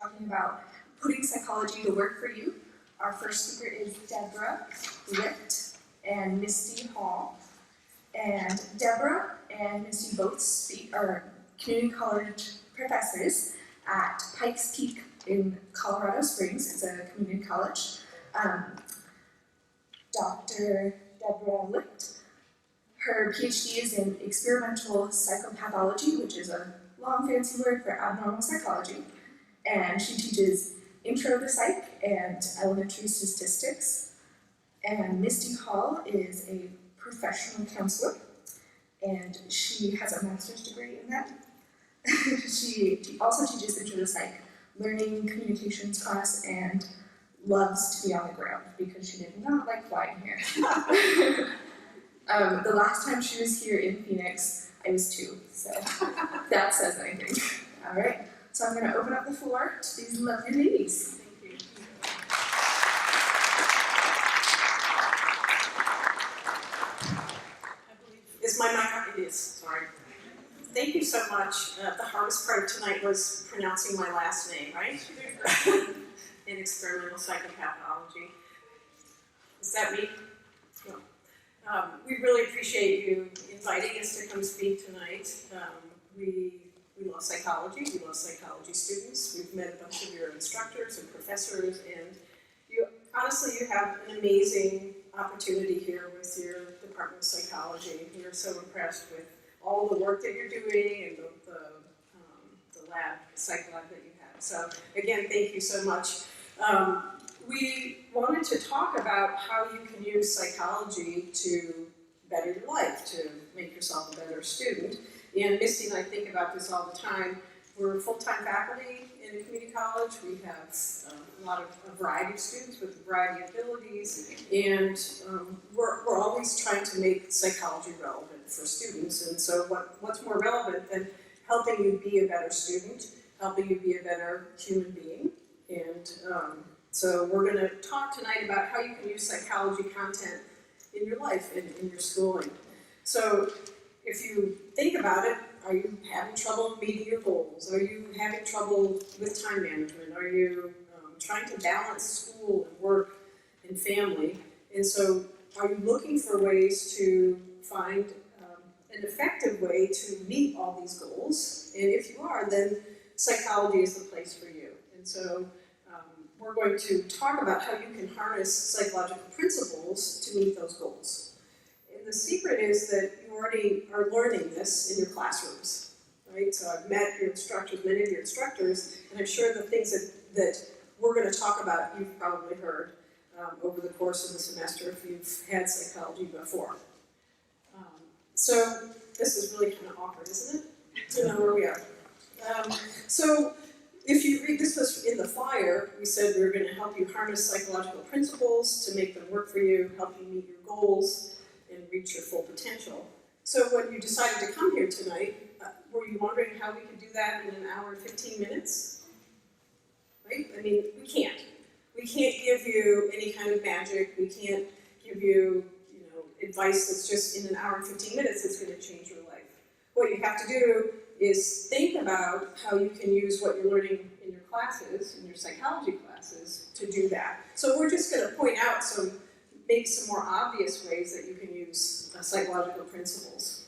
talking about putting psychology to work for you. Our first speaker is Deborah Licht and Misty Hall. And Deborah and Misty both are community college professors at Pikes Peak in Colorado Springs. It's a community college. Dr. Deborah Licht, her PhD is in experimental psychopathology, which is a long fancy word for abnormal psychology, and she teaches intro to psych and elementary statistics. And Misty Hall is a professional counselor, and she has a master's degree in that. She also teaches intro to psych, learning communications class, and loves to be on the ground because she did not like flying here. The last time she was here in Phoenix, I was 2, so that says anything. All right, so I'm going to open up the floor to these lovely ladies. Thank you. Is my mic? It is, sorry. Thank you so much. The hardest part of tonight was pronouncing my last name, right? In experimental psychopathology. Is that me? No. We really appreciate you inviting us to come speak tonight. We love psychology. We love psychology students. We've met a bunch of your instructors and professors, and honestly, you have an amazing opportunity here with your Department of Psychology. We're so impressed with all the work that you're doing and the lab, the psych lab that you have. So again, thank you so much. We wanted to talk about how you can use psychology to better your life, to make yourself a better student. And Misty and I think about this all the time. We're full-time faculty in a community college. We have a variety of students with a variety of abilities, and we're always trying to make psychology relevant for students. And so what's more relevant than helping you be a better student, helping you be a better human being? And so we're going to talk tonight about how you can use psychology content in your life and in your schooling. So if you think about it, are you having trouble meeting your goals? Are you having trouble with time management? Are you trying to balance school and work and family? And so are you looking for ways to find an effective way to meet all these goals? And if you are, then psychology is the place for you. And so we're going to talk about how you can harness psychological principles to meet those goals. And the secret is that you already are learning this in your classrooms, right? So I've met your instructors, many of your instructors, and I'm sure the things that we're going to talk about you've probably heard over the course of the semester if you've had psychology before. So this is really kind of awkward, isn't it? To know where we are. So if you read, this was in the flyer, we said we were going to help you harness psychological principles to make them work for you, help you meet your goals, and reach your full potential. So when you decided to come here tonight, were you wondering how we could do that in an hour and 15 minutes? Right? I mean, we can't. We can't give you any kind of magic. We can't give you, advice that's just in an hour and 15 minutes that's going to change your life. What you have to do is think about how you can use what you're learning in your classes, in your psychology classes, to do that. So we're just going to point out maybe some more obvious ways that you can use psychological principles.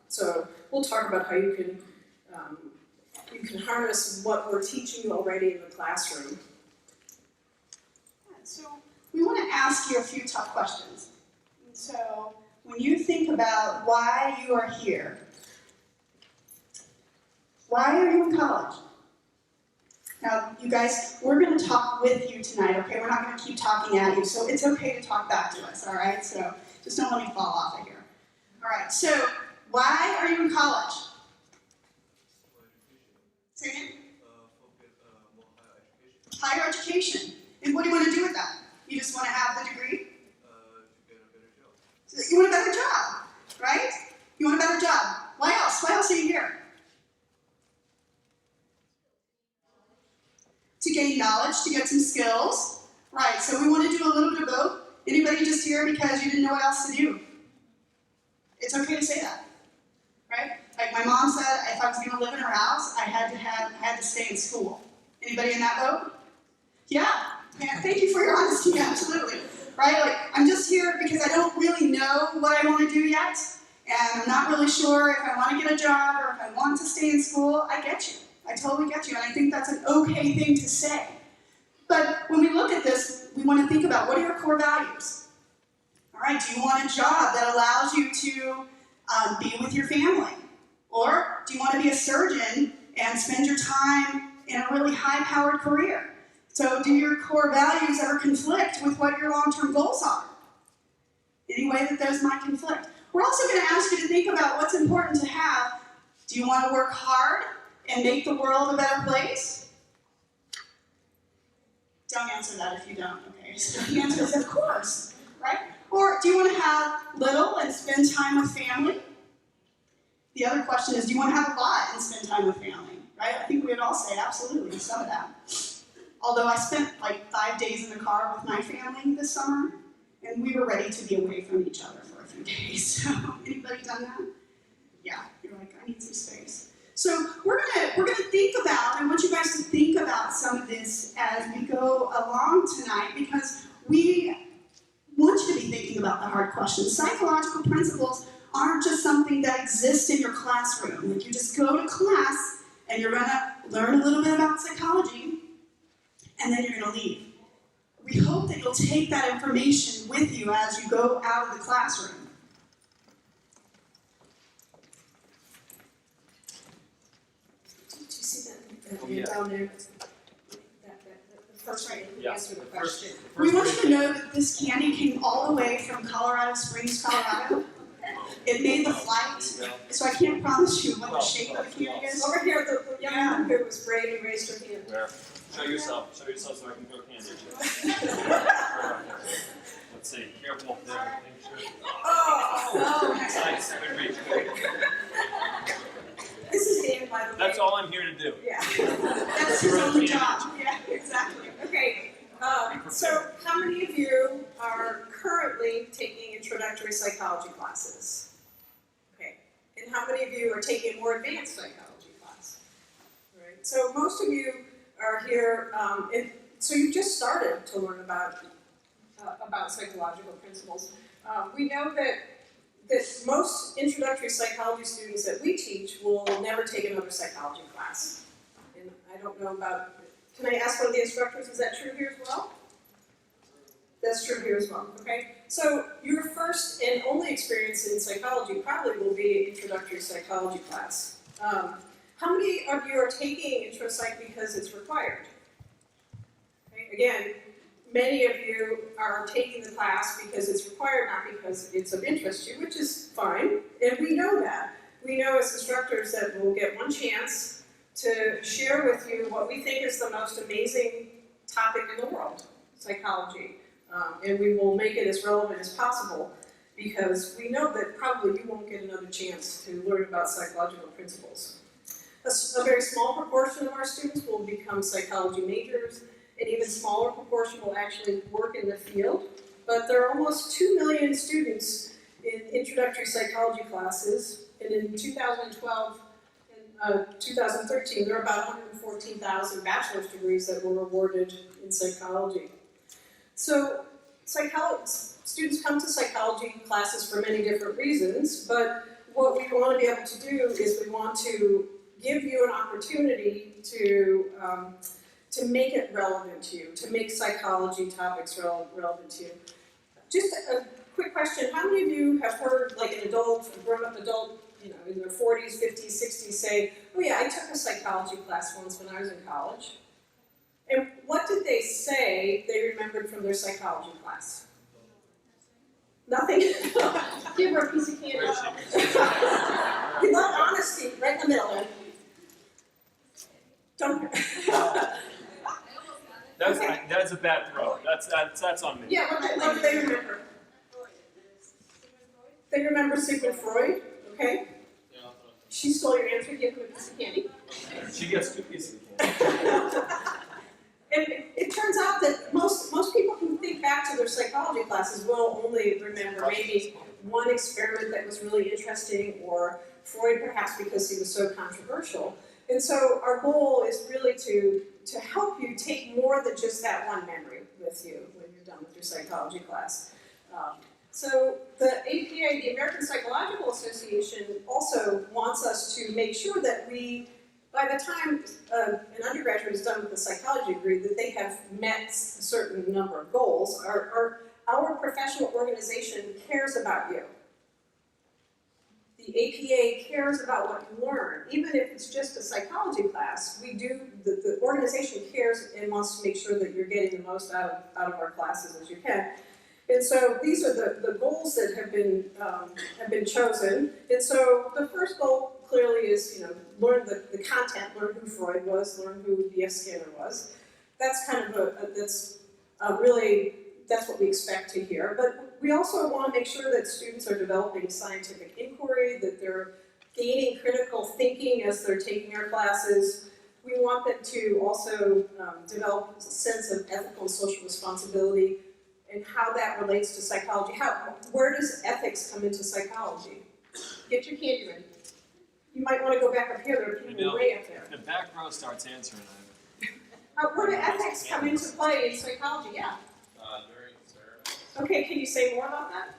So we'll talk about how you can harness what we're teaching you already in the classroom. So we want to ask you a few tough questions. And so when you think about why you are here, why are you in college? Now, you guys, we're going to talk with you tonight, okay? We're not going to keep talking at you, so it's okay to talk back to us, all right? So just don't let me fall off of here. All right, so why are you in college? Say again? Higher education. And what do you want to do with that? You just want to have the degree? To get a better job. So you want a better job, right? You want a better job. Why else? Why else are you here? To gain knowledge, to get some skills. Right, so we want to do a little bit of both. Anybody just here because you didn't know what else to do? It's okay to say that, right? Like my mom said, if I was going to live in her house, I had to stay in school. Anybody in that boat? Yeah. Thank you for your honesty, absolutely. Right? Like, I'm just here because I don't really know what I want to do yet, and I'm not really sure if I want to get a job or if I want to stay in school. I get you. I totally get you, and I think that's an okay thing to say. But when we look at this, we want to think about, what are your core values? All right, do you want a job that allows you to be with your family? Or do you want to be a surgeon and spend your time in a really high-powered career? So do your core values ever conflict with what your long-term goals are? Any way that those might conflict? We're also going to ask you to think about what's important to have. Do you want to work hard and make the world a better place? Don't answer that if you don't, okay? So the answer is, of course, right? Or do you want to have little and spend time with family? The other question is, do you want to have a lot and spend time with family, right? I think we would all say absolutely, some of that. Although I spent like 5 days in the car with my family this summer, and we were ready to be away from each other for a few days. So, anybody done that? Yeah, you're like, I need some space. So we're gonna think about, I want you guys to think about some of this as we go along tonight, because we want you to be thinking about the hard questions. Psychological principles aren't just something that exists in your classroom. Like, you just go to class and you're gonna learn a little bit about psychology, and then you're gonna leave. We hope that you'll take that information with you as you go out of the classroom. Did you see that Oh, yeah. down there? The first one, Yeah, answer the the question. We want you to know that this candy came all the way from Colorado Springs, Colorado. It made the flight, so I can't promise you what the shape of the candy is. Over here, the young Yeah. woman who was brave and raised her hand. Where? Show yourself so I can go candy. Let's see, careful there, make sure. Oh, Nice, good reach. this is Dan, by the way. That's all I'm here to do. Yeah. That's his only job. Yeah, exactly. Okay, so how many of you are currently taking introductory psychology classes? Okay, and how many of you are taking more advanced psychology class? All right, so most of you are here, and so you just started to learn about psychological principles. We know that most introductory psychology students that we teach will never take another psychology class. And I don't know about, can I ask one of the instructors, is that true here as well? That's true here as well, okay? So your first and only experience in psychology probably will be an introductory psychology class. How many of you are taking intro psych because it's required? Okay, again, many of you are taking the class because it's required, not because it's of interest to you, which is fine, and we know that. We know as instructors that we'll get one chance to share with you what we think is the most amazing topic in the world, psychology, and we will make it as relevant as possible, because we know that probably you won't get another chance to learn about psychological principles. A very small proportion of our students will become psychology majors, an even smaller proportion will actually work in the field, but there are almost 2 million students in introductory psychology classes, and in 2012 and 2013, there are about 114,000 bachelor's degrees that were awarded in psychology. So students come to psychology classes for many different reasons, but what we want to be able to do is we want to give you an opportunity to make it relevant to you, to make psychology topics relevant to you. Just a quick question, how many of you have heard like an adult, a grown-up adult, you know, in their 40s, 50s, 60s say, oh yeah, I took a psychology class once when I was in college. And what did they say they remembered from their psychology class? Nothing? Give her a piece of candy. We love honesty, right in the middle then. Don't. That's a bad throw. That's on me. Yeah, what do they remember? They remember Sigmund Freud, okay? She stole your answer, give him a piece of candy. She gets 2 pieces of candy. And it turns out that most people who think back to their psychology classes will only remember maybe one experiment that was really interesting, or Freud perhaps because he was so controversial. And so our goal is really to to help you take more than just that one memory with you when you're done with your psychology class. So the APA, the American Psychological Association, also wants us to make sure that we, by the time an undergraduate is done with a psychology degree, that they have met a certain number of goals. Our professional organization cares about you. The APA cares about what you learn. Even if it's just a psychology class, the organization cares and wants to make sure that you're getting the most out of our classes as you can. And so these are the goals that have been chosen. And so the first goal clearly is, learn the content, learn who Freud was, learn who B.F. Skinner was. That's kind of that's what we expect to hear. But we also want to make sure that students are developing scientific inquiry, that they're gaining critical thinking as they're taking our classes. We want them to also develop a sense of ethical and social responsibility and how that relates to psychology. Where does ethics come into psychology? Get your candy ready. You might want to go back up here. There are people way up there. The back row starts answering. Where do ethics come into play in psychology? Yeah. During experiments, Okay, can you say more about that?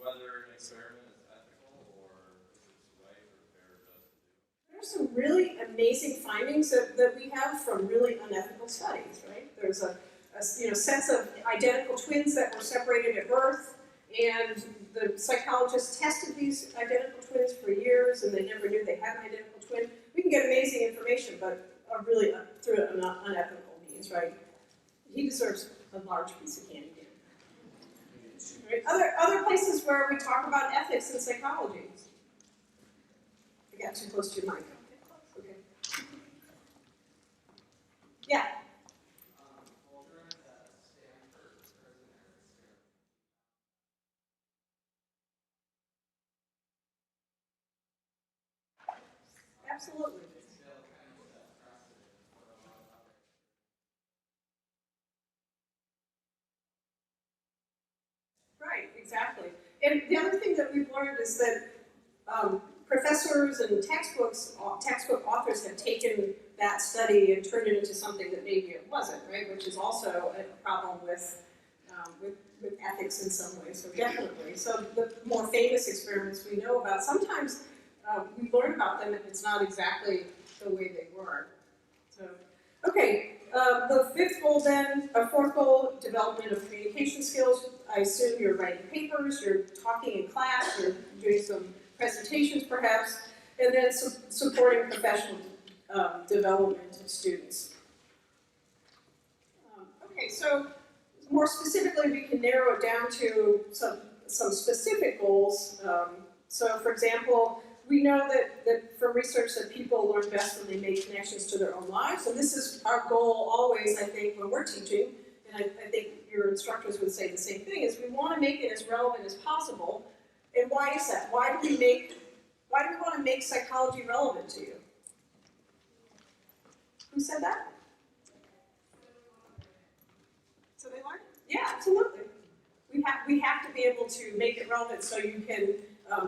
whether an experiment is ethical or if it's right or fair just to do. There's some really amazing findings that we have from really unethical studies, right? There's a sense of identical twins that were separated at birth, and the psychologists tested these identical twins for years, and they never knew they had an identical twin. We can get amazing information, but really through an unethical means, right? He deserves a large piece of candy. Right? Other places where we talk about ethics in psychology. I got too close to your mic. Okay. Yeah. Well, during that Stanford prisoner experiment, Absolutely. it still kind of set precedent for a lot of other. Right, exactly. And the other thing that we've learned is that professors and textbook authors have taken that study and turned it into something that maybe it wasn't, right? Which is also a problem with ethics in some ways, so definitely. So the more famous experiments we know about, sometimes we learn about them and it's not exactly the way they were. So, okay, the fourth goal, development of communication skills. I assume you're writing papers, you're talking in class, you're doing some presentations perhaps, and then supporting professional development of students. Okay, so more specifically, we can narrow it down to some specific goals. So for example, we know that from research that people learn best when they make connections to their own lives, and this is our goal always, I think, when we're teaching, and I think your instructors would say the same thing, is we want to make it as relevant as possible. And why is that? Why do we want to make psychology relevant to you? Who said that? So they learn? Yeah, absolutely. We have to be able to make it relevant so you can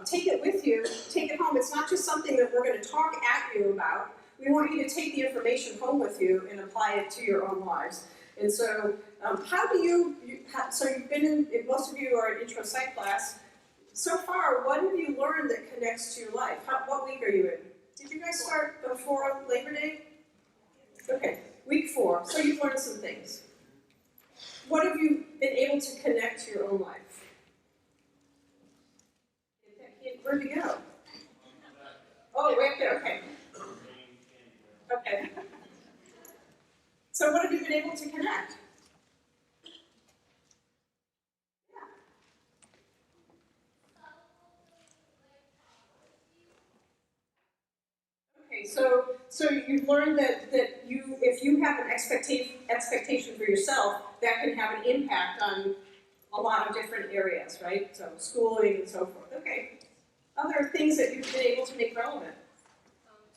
take it with you, take it home. It's not just something that we're going to talk at you about. We want you to take the information home with you and apply it to your own lives. And so, so you've been in, most of you are in intro psych class. So far, what have you learned that connects to your life? What week are you in? Did you guys start before Labor Day? Okay, week 4. So you've learned some things. What have you been able to connect to your own life? Where'd you go? Oh, way up there, okay. Okay. So what have you been able to connect? Okay, so you've learned that if you have an expectation for yourself, that can have an impact on a lot of different areas, right? So schooling and so forth. Okay. Other things that you've been able to make relevant.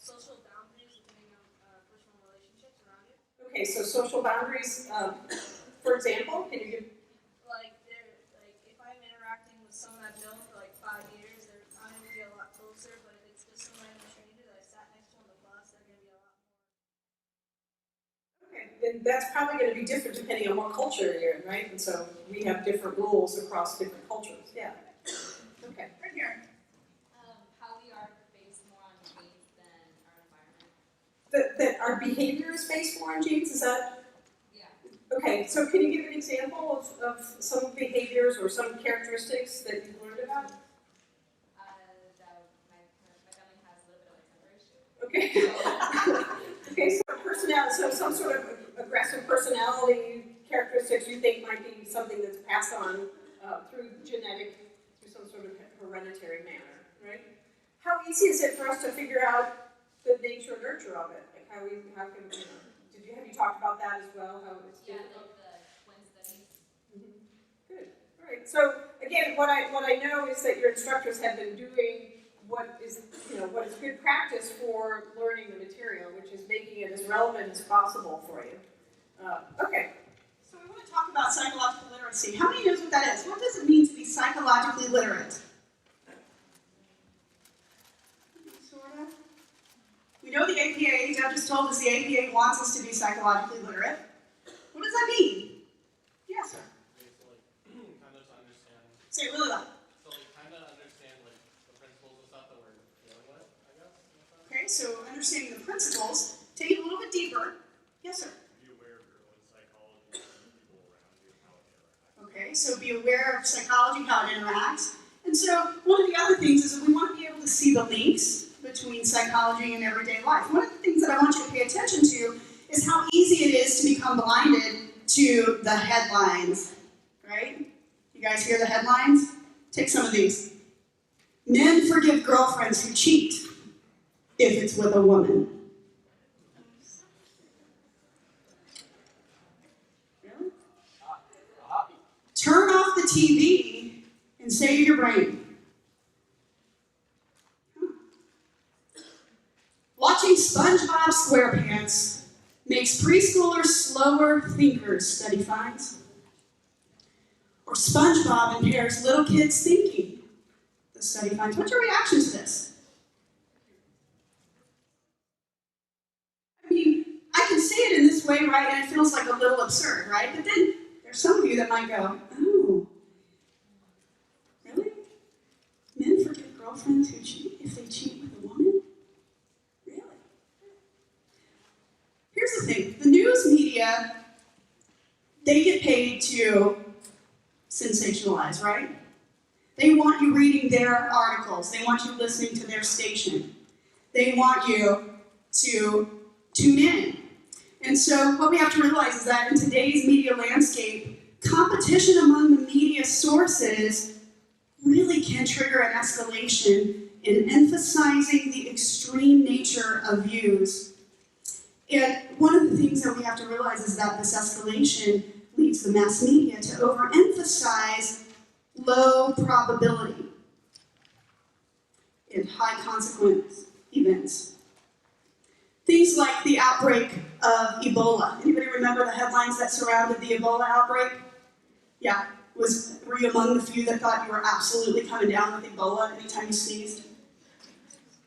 Social boundaries depending on personal relationships around you. Okay, so social boundaries, for example, can you give? Like if I'm interacting with someone I've known for like 5 years, I'm gonna be a lot closer. But if it's just some random stranger that I sat next to on the bus, they're gonna be a lot more and that's probably gonna be different depending on what culture you're in, right? And so we have different rules across different cultures, yeah. Okay. Right here. How we are based more on genes than our environment. That our behavior is based more on genes, is that? Yeah. Okay, so can you give an example of some behaviors or some characteristics that you've learned about? That my family has a little bit of a temper issue. Okay. Okay, so personality, so some sort of aggressive personality characteristics you think might be something that's passed on through some sort of hereditary manner, right? How easy is it for us to figure out the nature and nurture of it? Like how can, have you talked about that as well? How it's Yeah, difficult? like the twin studies. Good. All right. So again, what I know is that your instructors have been doing what is good practice for learning the material, which is making it as relevant as possible for you. Okay. So we want to talk about psychological literacy. How many knows what that is? What does it mean to be psychologically literate? Sort of. We know the APA, Deb just told us the APA wants us to be psychologically literate. What does that mean? Yes, sir. Kind of to understand, Say it really loud. so like kind of understand like the principles and stuff that we're dealing with, I guess. Okay, so understanding the principles, take it a little bit deeper. Yes, sir. Be aware of your own psychology and the people around you and how it interacts. Okay, so be aware of psychology, how it interacts. And so one of the other things is that we want to be able to see the links between psychology and everyday life. One of the things that I want you to pay attention to is how easy it is to become blinded to the headlines, right? You guys hear the headlines? Take some of these. Men forgive girlfriends who cheat if it's with a woman. Really? Turn off the TV and save your brain. Watching SpongeBob SquarePants makes preschoolers slower thinkers, study finds. Or SpongeBob impairs little kids' thinking, the study finds. What's your reaction to this? I mean, I can say it in this way, right, and it feels like a little absurd, right? But then there's some of you that might go, oh, really? Men forgive girlfriends who cheat if they cheat with a woman? Really? Here's the thing, the news media, they get paid to sensationalize, right? They want you reading their articles. They want you listening to their station. They want you to tune in. And so what we have to realize is that in today's media landscape, competition among the media sources really can trigger an escalation in emphasizing the extreme nature of views. And one of the things that we have to realize is that this escalation leads the mass media to overemphasize low probability and high consequence events. Things like the outbreak of Ebola. Anybody remember the headlines that surrounded the Ebola outbreak? Yeah, were you among the few that thought you were absolutely coming down with Ebola anytime you sneezed?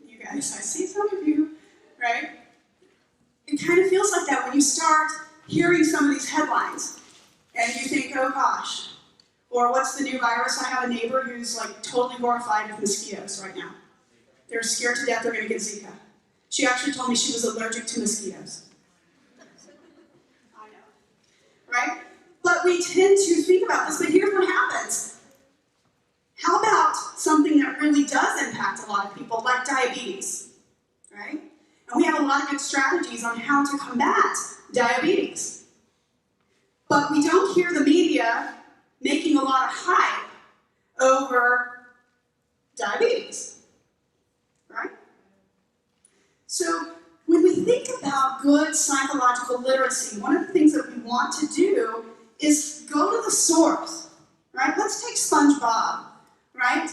You guys, I see some of you, right? It kind of feels like that when you start hearing some of these headlines. And you think, oh gosh, or what's the new virus? I have a neighbor who's like totally horrified of mosquitoes right now. They're scared to death they're gonna get Zika. She actually told me she was allergic to mosquitoes. I know, right? But we tend to think about this, but here's what happens. How about something that really does impact a lot of people, like diabetes, right? And we have a lot of good strategies on how to combat diabetes. But we don't hear the media making a lot of hype over diabetes, right? So when we think about good psychological literacy, one of the things that we want to do is go to the source, right? Let's take SpongeBob, right?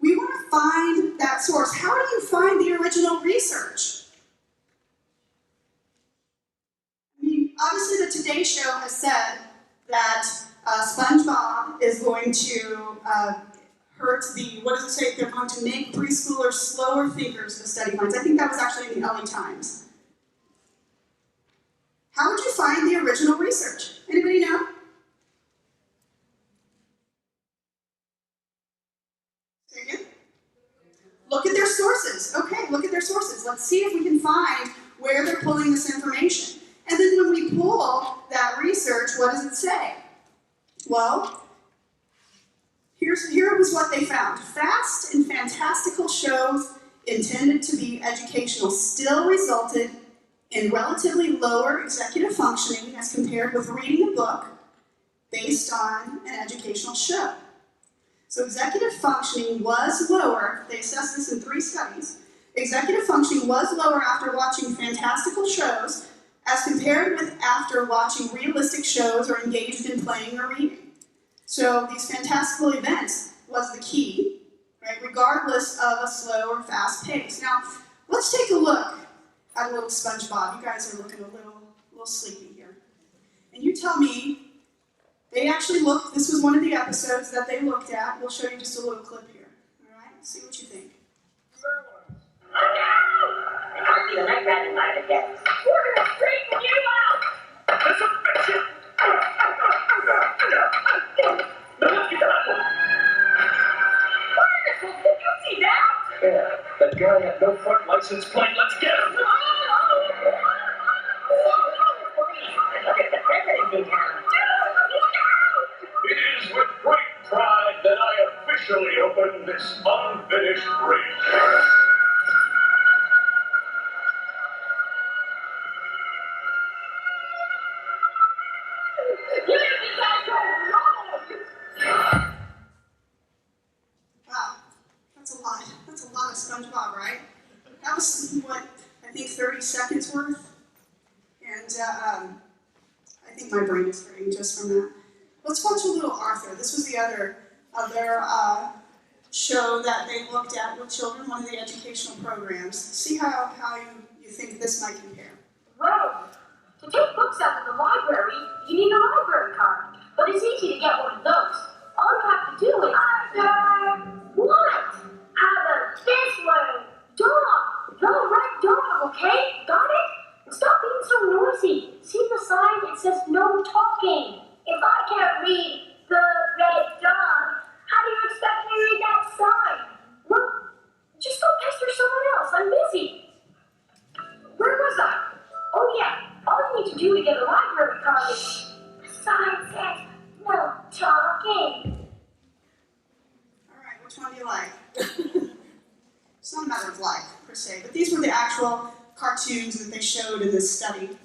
We want to find that source. How do you find the original research? I mean, obviously the Today Show has said that SpongeBob is going to hurt the, what does it say? They're going to make preschoolers slower thinkers, the study finds. I think that was actually in the LA Times. How would you find the original research? Anybody know? Say again? Look at their sources. Okay, look at their sources. Let's see if we can find where they're pulling this information. And then when we pull that research, what does it say? Well, here was what they found. Fast and fantastical shows intended to be educational still resulted in relatively lower executive functioning as compared with reading a book based on an educational show. So executive functioning was lower, they assessed this in 3 studies. Executive functioning was lower after watching fantastical shows as compared with after watching realistic shows or engaged in playing or reading. So these fantastical events was the key, right, regardless of a slow or fast pace. Now, let's take a look at a little SpongeBob. You guys are looking a little sleepy here. And you tell me, they actually looked, this was one of the episodes that they looked at. We'll show you just a little clip here. All right, see what you think. I see the night rat inside again. We're gonna straighten you out! This is fiction! Wonderful! Did you see that? Yeah, that guy had no front license plate. Let's get him! Look at the president in town. It is with great pride that I officially open this unfinished bridge. Wow, that's a lot. That's a lot of SpongeBob, right? That was, what, I think 30 seconds worth? And I think my brain is hurting just from that. Let's watch a little Arthur. This was the other show that they looked at with children, one of the educational programs. See how you think this might compare. Well, to take books out of the library, you need a library card. But it's easy to get one of those. All you have to do is... What? How about this one? Dog! The red dog, okay? Got it? And stop being so noisy. See the sign? It says no talking. If I can't read the red dog, how do you expect me to read that sign? Well, just go pester someone else. I'm busy. Where was I? Oh yeah, all you need to do to get a library card is the sign says no talking. All right, which one do you like? It's not a matter of like, per se, but these were the actual cartoons that they showed in this study.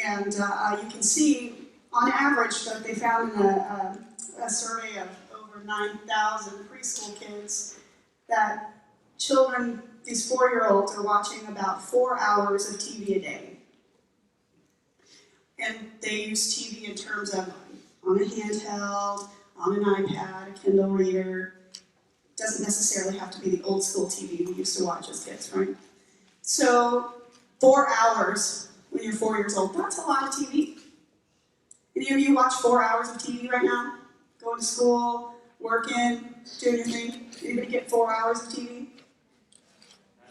And you can see, on average, that they found in a survey of over 9,000 preschool kids that children, these 4-year-olds, are watching about 4 hours of TV a day. And they use TV in terms of on a handheld, on an iPad, a Kindle reader. Doesn't necessarily have to be the old school TV we used to watch as kids, right? So 4 hours when you're 4 years old, that's a lot of TV. Any of you watch 4 hours of TV right now? Going to school, working, doing your thing? Anybody get 4 hours of TV?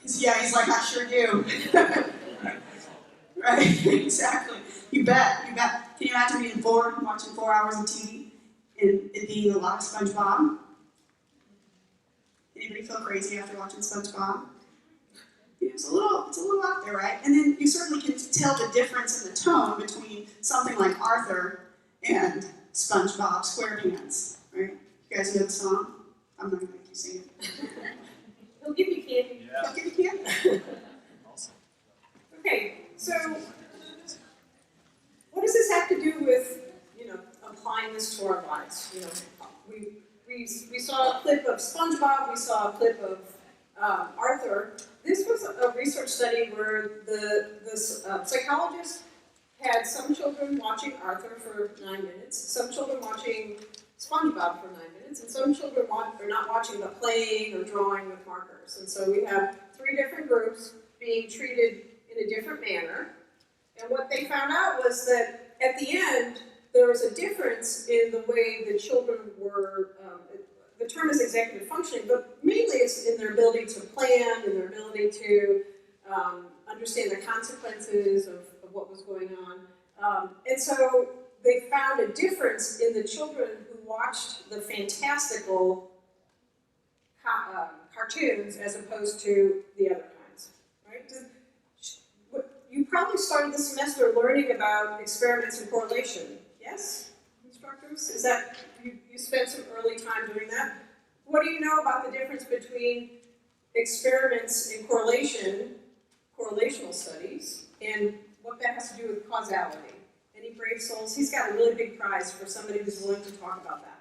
Yeah, he's like, I sure do. Right, exactly. You bet, you bet. Can you imagine being bored and watching 4 hours of TV and it being a lot of SpongeBob? Anybody feel crazy after watching SpongeBob? It's a little out there, right? And then you certainly can tell the difference in the tone between something like Arthur and SpongeBob SquarePants, right? You guys know the song? I'm not going to make you sing it. He'll give you candy. I'll give you candy. Awesome. Okay, so what does this have to do with, applying this to our lives? We saw a clip of SpongeBob, we saw a clip of Arthur. This was a research study where the psychologist had some children watching Arthur for 9 minutes, some children watching SpongeBob for 9 minutes, and some children are not watching but playing or drawing with markers. And so we have 3 different groups being treated in a different manner. And what they found out was that at the end, there was a difference in the way the children were, the term is executive functioning, but mainly it's in their ability to plan and their ability to understand the consequences of what was going on. And so they found a difference in the children who watched the fantastical cartoons as opposed to the other kinds, right? You probably started the semester learning about experiments and correlation, yes, instructors? Is that, you spent some early time doing that? What do you know about the difference between experiments and correlation, correlational studies, and what that has to do with causality? Any brave souls? He's got a really big prize for somebody who's willing to talk about that.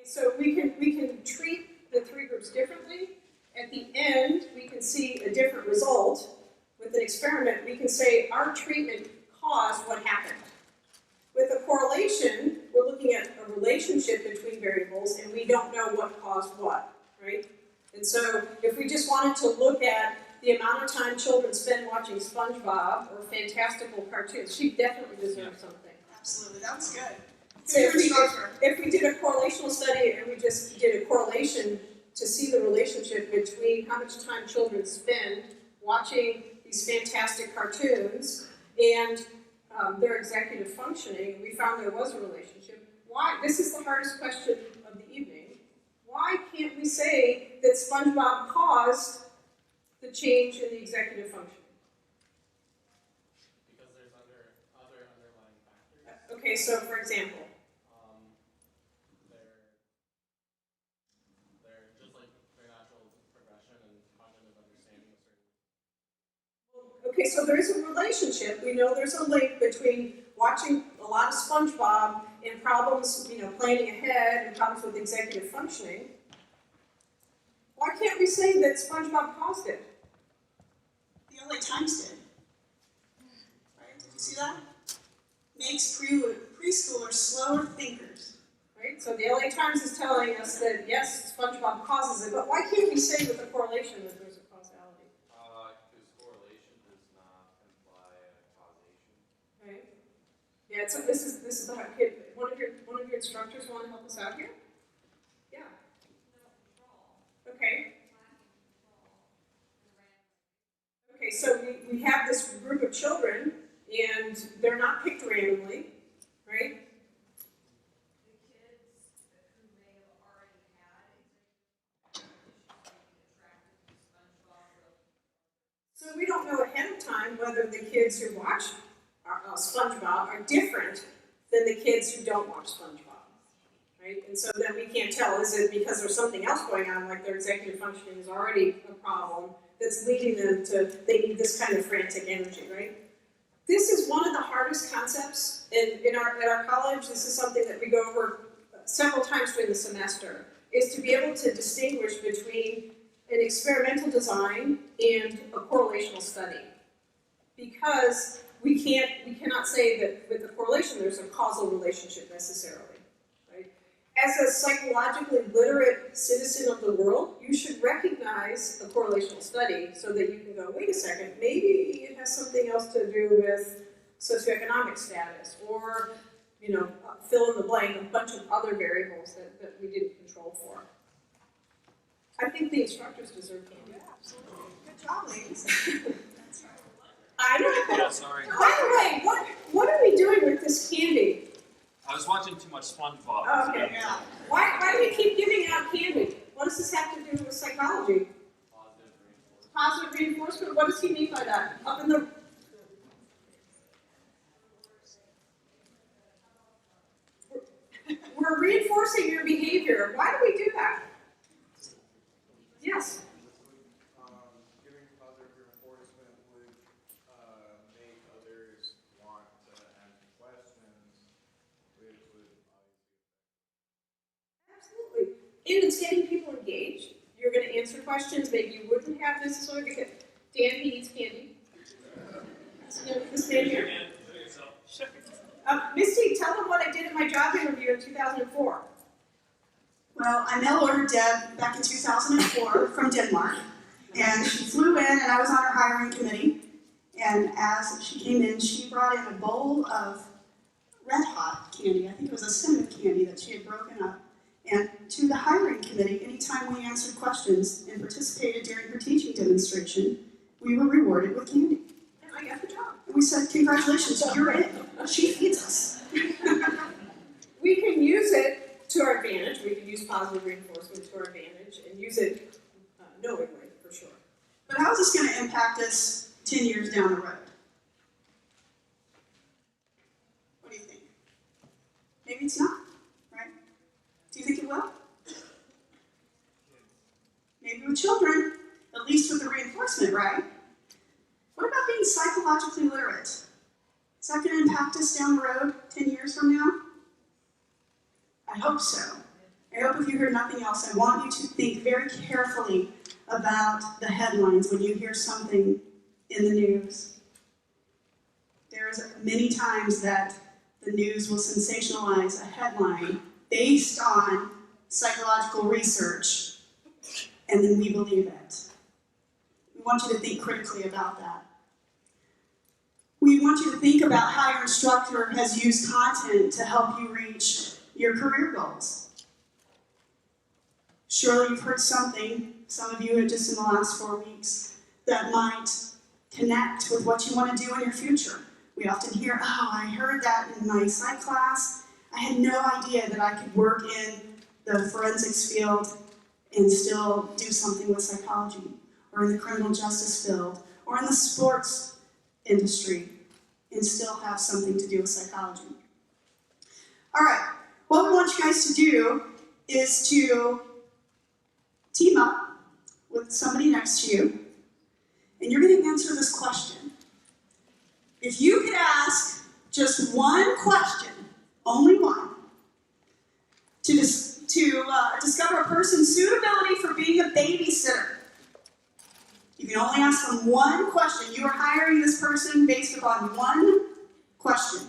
So we can treat the three groups differently. At the end, we can see a different result. With an experiment, we can say our treatment caused what happened. With a correlation, we're looking at a relationship between variables, and we don't know what caused what, right? And so if we just wanted to look at the amount of time children spend watching SpongeBob or fantastical cartoons, she definitely deserves something. Absolutely, that was good. So if we did a correlational study and we just did a correlation to see the relationship between how much time children spend watching these fantastic cartoons and their executive functioning, we found there was a relationship. Why? This is the hardest question of the evening. Why can't we say that SpongeBob caused the change in the executive functioning? Because there's other underlying factors. Okay, so for example, They're just like their natural progression and cognitive understanding of certain. okay, so there is a relationship. We know there's a link between watching a lot of SpongeBob and problems, planning ahead and problems with executive functioning. Why can't we say that SpongeBob caused it? The LA Times did. Right, did you see that? Makes preschoolers slower thinkers. Right? So the LA Times is telling us that yes, SpongeBob causes it, but why can't we say with a correlation that there's a causality? Because correlation does not imply causation. Right? Yeah. So this is the hard kid. One of your instructors want to help us out here? Yeah. Okay. Okay. So we have this group of children, and they're not picked randomly, right? So we don't know ahead of time whether the kids who watch SpongeBob are different than the kids who don't watch SpongeBob, right? And so then we can't tell, is it because there's something else going on, like their executive functioning is already a problem that's leading them to, they need this kind of frantic energy, right? This is one of the hardest concepts at our college. This is something that we go over several times during the semester, is to be able to distinguish between an experimental design and a correlational study. Because we cannot say that with the correlation there's a causal relationship necessarily, right? As a psychologically literate citizen of the world, you should recognize a correlational study so that you can go, wait a second, maybe it has something else to do with socioeconomic status, or fill in the blank, a bunch of other variables that we didn't control for. I think the instructors deserve candy. Yeah, absolutely. Good job, ladies. That's right. I know. Yeah, sorry. By the way, what are we doing with this candy? I was watching too much SpongeBob. Oh, okay. Yeah. Why do we keep giving out candy? What does this have to do with psychology? Positive reinforcement. Positive reinforcement? What does he mean by that? Up in the... We're reinforcing your behavior. Why do we do that? Yes? Giving positive reinforcement would make others want to ask questions, which would Absolutely. And it's getting people engaged. You're going to answer questions maybe you wouldn't have necessarily because Dan, he eats candy. This man here. Misty, tell them what I did in my job interview in 2004. Well, I mail ordered Deb back in 2004 from Denmark, and she flew in, and I was on her hiring committee. And as she came in, she brought in a bowl of Red Hot candy. I think it was a cinnamon candy that she had broken up. And to the hiring committee, anytime we answered questions and participated during her teaching demonstration, we were rewarded with candy. And I got the job. And we said, congratulations, you're in. She feeds us. We can use it to our advantage. We can use positive reinforcement to our advantage and use it knowingly, for sure. But how is this going to impact us 10 years down the road? What do you think? Maybe it's not, right? Do you think it will? Maybe with children, at least with the reinforcement, right? What about being psychologically literate? Is that going to impact us down the road 10 years from now? I hope so. I hope if you hear nothing else, I want you to think very carefully about the headlines when you hear something in the news. There's many times that the news will sensationalize a headline based on psychological research, and then we believe it. We want you to think critically about that. We want you to think about how your instructor has used content to help you reach your career goals. Surely you've heard something, some of you just in the last 4 weeks, that might connect with what you want to do in your future. We often hear, oh, I heard that in my psych class. I had no idea that I could work in the forensics field and still do something with psychology, or in the criminal justice field, or in the sports industry, and still have something to do with psychology. All right, what we want you guys to do is to team up with somebody next to you, and you're going to answer this question. If you could ask just one question, only one, to discover a person's suitability for being a babysitter, you can only ask them one question. You are hiring this person based upon one question.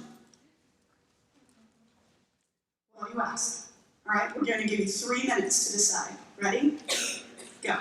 What do you ask? All right, we're going to give you 3 minutes to decide. Ready? Go.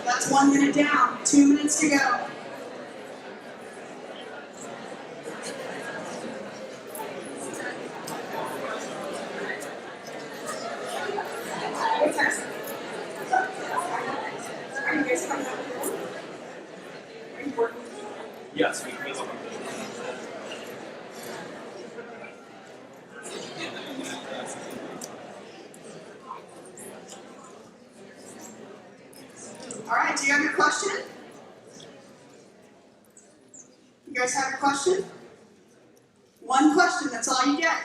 That's 1 minute down, 2 minutes to go. Are you guys coming up? Are you working? Yes, we can. All right, do you have your question? You guys have your question? One question, that's all you get.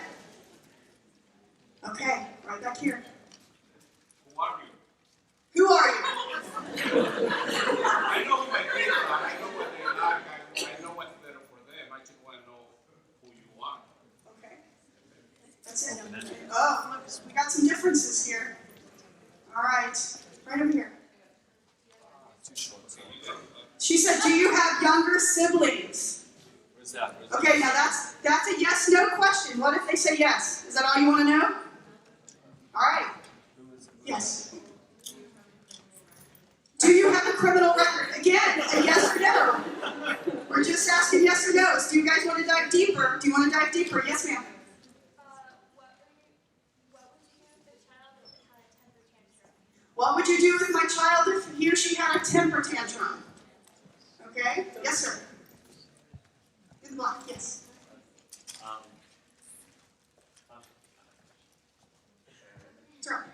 Okay, right back here. Who are you? Who are you? I know who my kids are. I know what they like. I know what's better for them. I just want to know who you are. Okay. That's it. Oh, we got some differences here. All right, right over here. She said, do you have younger siblings? Where's that? Okay, now that's a yes-no question. What if they say yes? Is that all you want to know? All right. Yes. Do you have a criminal record? Again, a yes or no. We're just asking yes or no's. Do you guys want to dive deeper? Do you want to dive deeper? Yes, ma'am. What would you do with my child if he or she had a temper tantrum? Okay? Yes, sir. In the block, yes. Sir.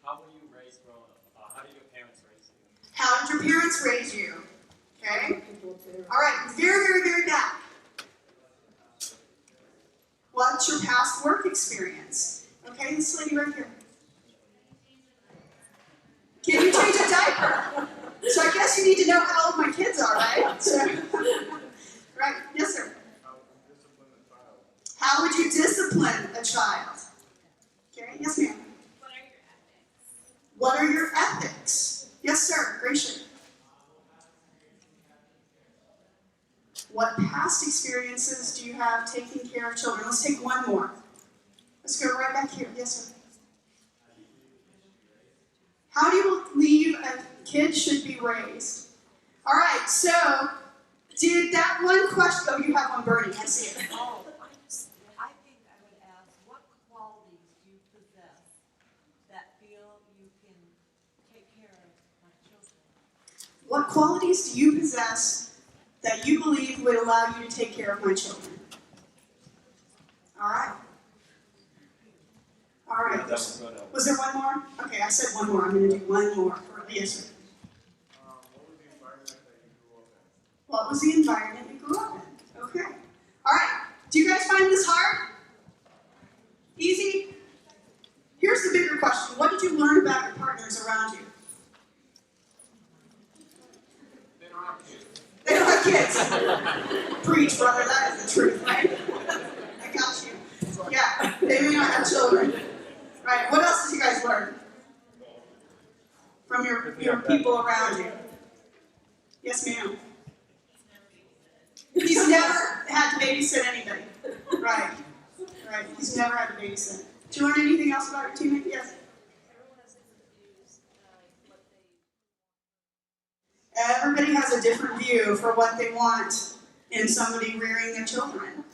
How were you raised growing up? How did your parents raise you? How did your parents raise you? Okay? All right, very, very, very back. What's your past work experience? Okay, this lady right here. Can you change a diaper? So I guess you need to know how old my kids are, right? So, right, yes, sir. How would you discipline a child? Okay, yes, ma'am. What are your ethics? What are your ethics? Yes, sir. Gracious. What past experiences do you have taking care of children? Let's take one more. Let's go right back here. Yes, sir. How do you believe a kid should be raised? All right, so did that one question, oh, you have one burning, I see it. Oh, I think I would ask, what qualities do you possess that feel you can take care of my children? What qualities do you possess that you believe would allow you to take care of my children? All right. All right. Was there one more? Okay, I said one more. I'm going to do one more. Yes, sir. What was the environment you grew up in? Okay. All right. Do you guys find this hard? Easy? Here's the bigger question. What did you learn about your partners around you? They don't have kids. They don't have kids. Preach, brother. That is the truth, right? I got you. Yeah, they may not have children. Right. What else did you guys learn from your people around you? Yes, ma'am. He's never had to babysit anybody. Right. Right. He's never had to babysit. Did you learn anything else about your teammate? Yes. Everyone has different views, what they. Everybody has a different view for what they want in somebody rearing their children.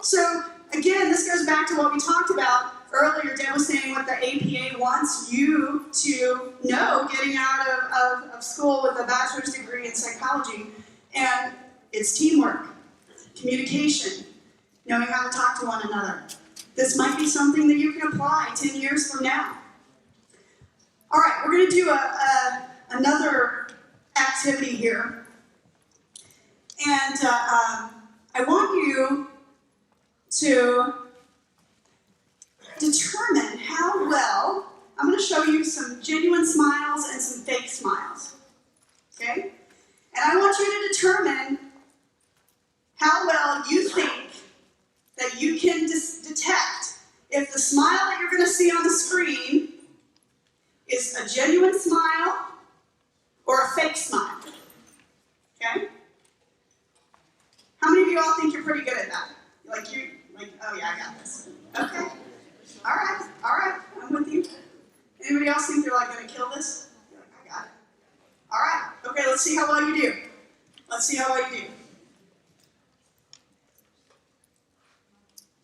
So, again, this goes back to what we talked about earlier. Deb was saying what the APA wants you to know getting out of school with a bachelor's degree in psychology. And it's teamwork, communication, knowing how to talk to one another. This might be something that you can apply 10 years from now. All right, we're going to do another activity here. And I want you to determine how well, I'm going to show you some genuine smiles and some fake smiles. Okay? And I want you to determine how well you think that you can detect if the smile that you're going to see on the screen is a genuine smile or a fake smile. Okay? How many of you all think you're pretty good at that? Oh yeah, I got this. Okay. All right, I'm with you. Anybody else think they're going to kill this? You're like, I got it. All right, okay, let's see how well you do. Let's see how well you do.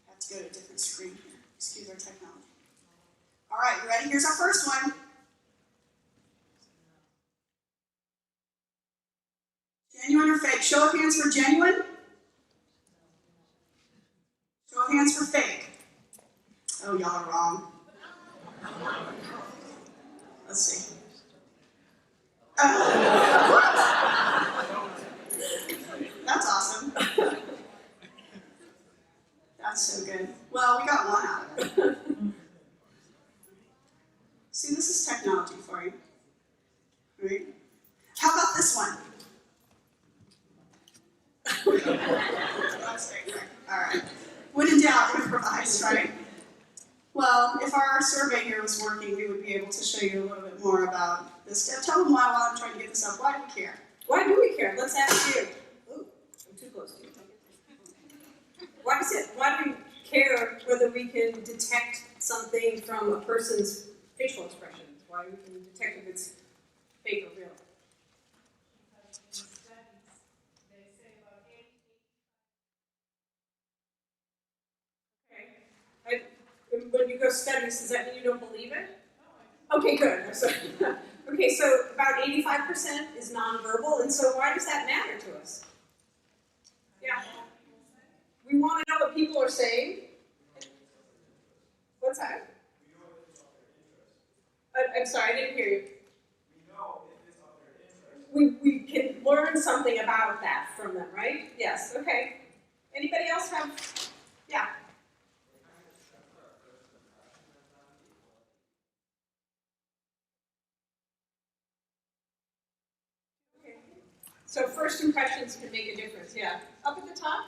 I have to go to a different screen here. Excuse our technology. All right, you ready? Here's our first one. Genuine or fake? Show of hands for genuine. Show of hands for fake. Oh, y'all are wrong. Let's see. That's awesome. That's so good. Well, we got one out of it. See, this is technology for you. Right? How about this one? That's fake, right? All right. When in doubt, improvise, right? Well, if our survey here was working, we would be able to show you a little bit more about this. Tell them why while I'm trying to get this up. Why do we care? Why do we care? Let's ask you. Ooh, I'm too close to you. Why do we care whether we can detect something from a person's facial expressions? Why we can detect if it's fake or real? When you go studies, does that mean you don't believe it? Okay, good. Okay, so about 85% is nonverbal, and so why does that matter to us? Yeah. We want to know what people are saying. What's that? I'm sorry, I didn't hear you. we can learn something about that from them, right? Yes, okay. Anybody else have, yeah? Okay. So first impressions can make a difference, yeah. Up at the top?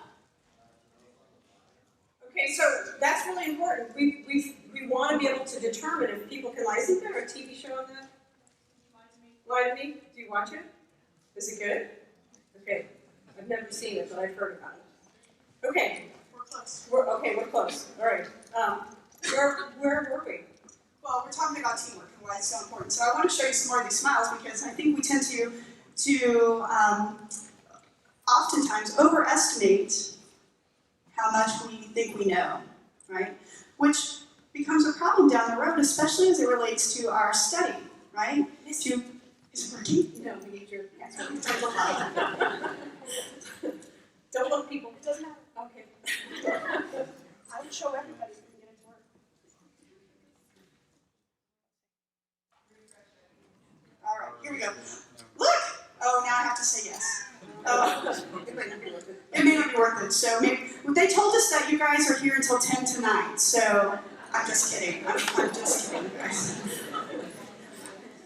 Okay, so that's really important. We want to be able to determine if people can lie. Isn't there a TV show on that? Lie to Me? Do you watch it? Is it good? Okay. I've never seen it, but I've heard about it. Okay. We're close. We're close. All right. Where were we? Well, we're talking about teamwork and why it's so important. So I want to show you some more of these smiles because I think we tend to oftentimes overestimate how much we think we know, right? Which becomes a problem down the road, especially as it relates to our study, right? Is it working? No, we need your. Yes, don't look like Don't look, people. It doesn't matter. Okay. I would show everybody if we can get it to work. All right, here we go. Look! Oh, now I have to say yes. It might not be worth it. It may not be worth it. So maybe they told us that you guys are here until 10 tonight. So I'm just kidding. I'm just kidding, guys.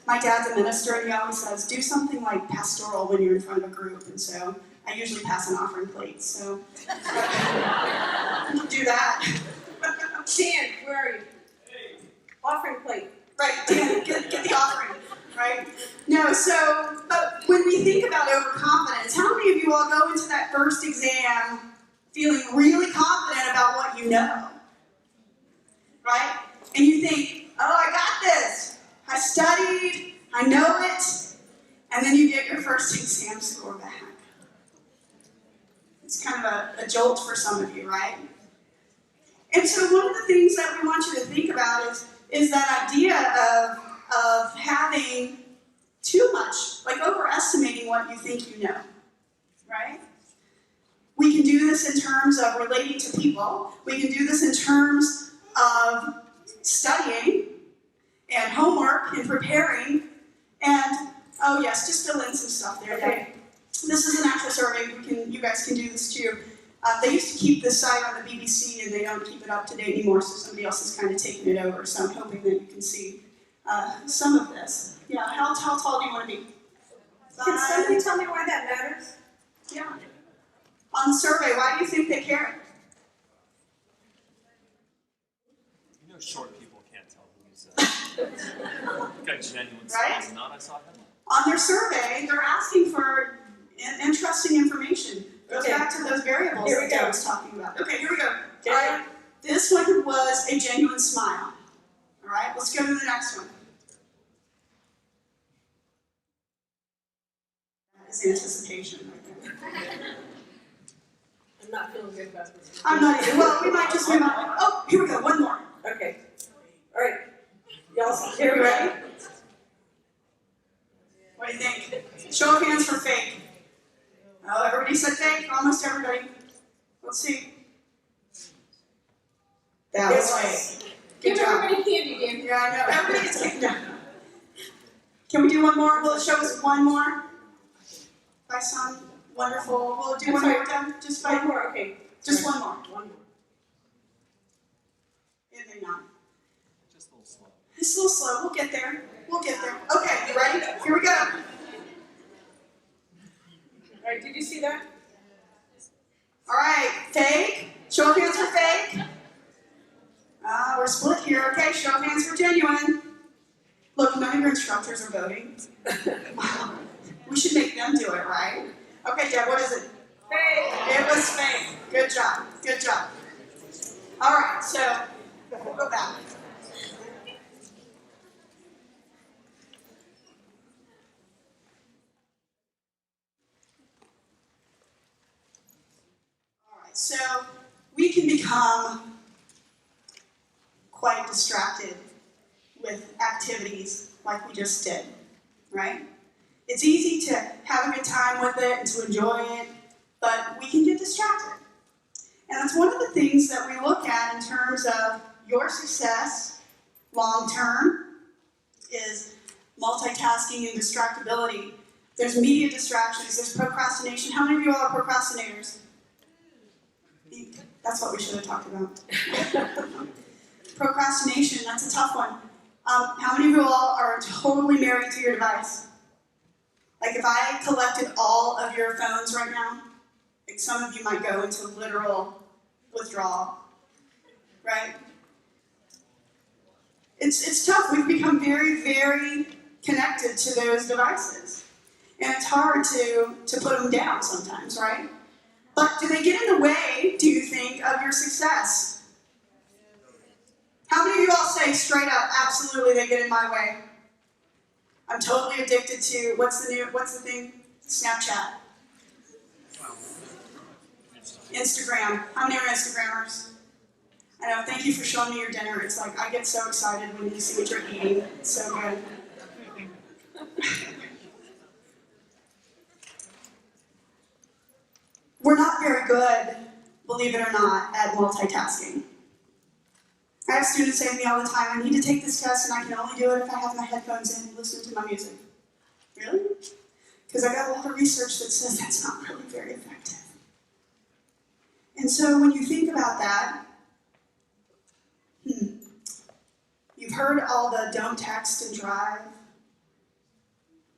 My dad's a minister, and he always says, do something like pastoral when you're in front of a group. And so I usually pass an offering plate. So do that. Dan, where are you? Offering plate. Right, Dan, get the offering. Right? No, so, but when we think about overconfidence, how many of you all go into that first exam feeling really confident about what you know? Right? And you think, oh, I got this. I studied, I know it, and then you get your first exam score back. It's kind of a jolt for some of you, right? And so one of the things that we want you to think about is that idea of having too much, like overestimating what you think you know, right? We can do this in terms of relating to people. We can do this in terms of studying and homework and preparing. And, oh yes, just fill in some stuff there. Okay. This is an actual survey. You guys can do this too. They used to keep this site on the BBC, and they don't keep it up to date anymore, so somebody else is kind of taking it over. So I'm hoping that you can see some of this. Yeah, how tall do you want to be? Can somebody tell me why that matters? Yeah. On the survey, why do you think they care? You know, short people can't tell who's got genuine Right? skills and not. I saw him. On their survey, they're asking for interesting information. Goes Okay. back to those variables Here we that I go. was talking about. Okay, here we go. Okay. All right, this one was a genuine smile. All right, let's go to the next one. That is anticipation right there. I'm not feeling good about this. I'm not either. Well, we might just move on. Oh, here we go. One more. Okay. All right. Y'all, Are here you we ready? go. What do you think? Show of hands for fake. Oh, everybody said fake? Almost everybody. Let's see. That was fake. Good Give job. everybody candy, Dan. Yeah, I know. Everybody gets kicked down. Can we do one more? Will it show us one more? By some wonderful. Will it do one more time? Just One by more, okay. just one more. One more. It may not. Just a little slow. It's a little slow. We'll get there. We'll get there. Okay, you ready? Here we go. All right, did you see that? All right, fake. Show of hands for fake. We're split here. Okay, show of hands for genuine. Look, none of your instructors are voting. Wow. We should make them do it, right? Okay, Deb, what is it? Fake. It was fake. Good job. Good job. All right, so we'll go back. All right, so we can become quite distracted with activities like we just did, right? It's easy to have a good time with it and to enjoy it, but we can get distracted. And that's one of the things that we look at in terms of your success long term is multitasking and distractibility. There's media distractions, there's procrastination. How many of you all are procrastinators? That's what we should have talked about. Procrastination, that's a tough one. How many of you all are totally married to your device? Like if I collected all of your phones right now, like some of you might go into literal withdrawal, right? It's tough. We've become very, very connected to those devices. And it's hard to put them down sometimes, right? But do they get in the way, do you think, of your success? How many of you all say straight up, absolutely they get in my way? I'm totally addicted to, what's the thing? Snapchat. Instagram. How many are Instagrammers? I know, thank you for showing me your dinner. It's like, I get so excited when you see what you're eating. It's so good. We're not very good, believe it or not, at multitasking. I have students say to me all the time, I need to take this test and I can only do it if I have my headphones in and listen to my music. Really? Because I got a lot of research that says that's not really very effective. And so when you think about that, you've heard all the don't text and drive.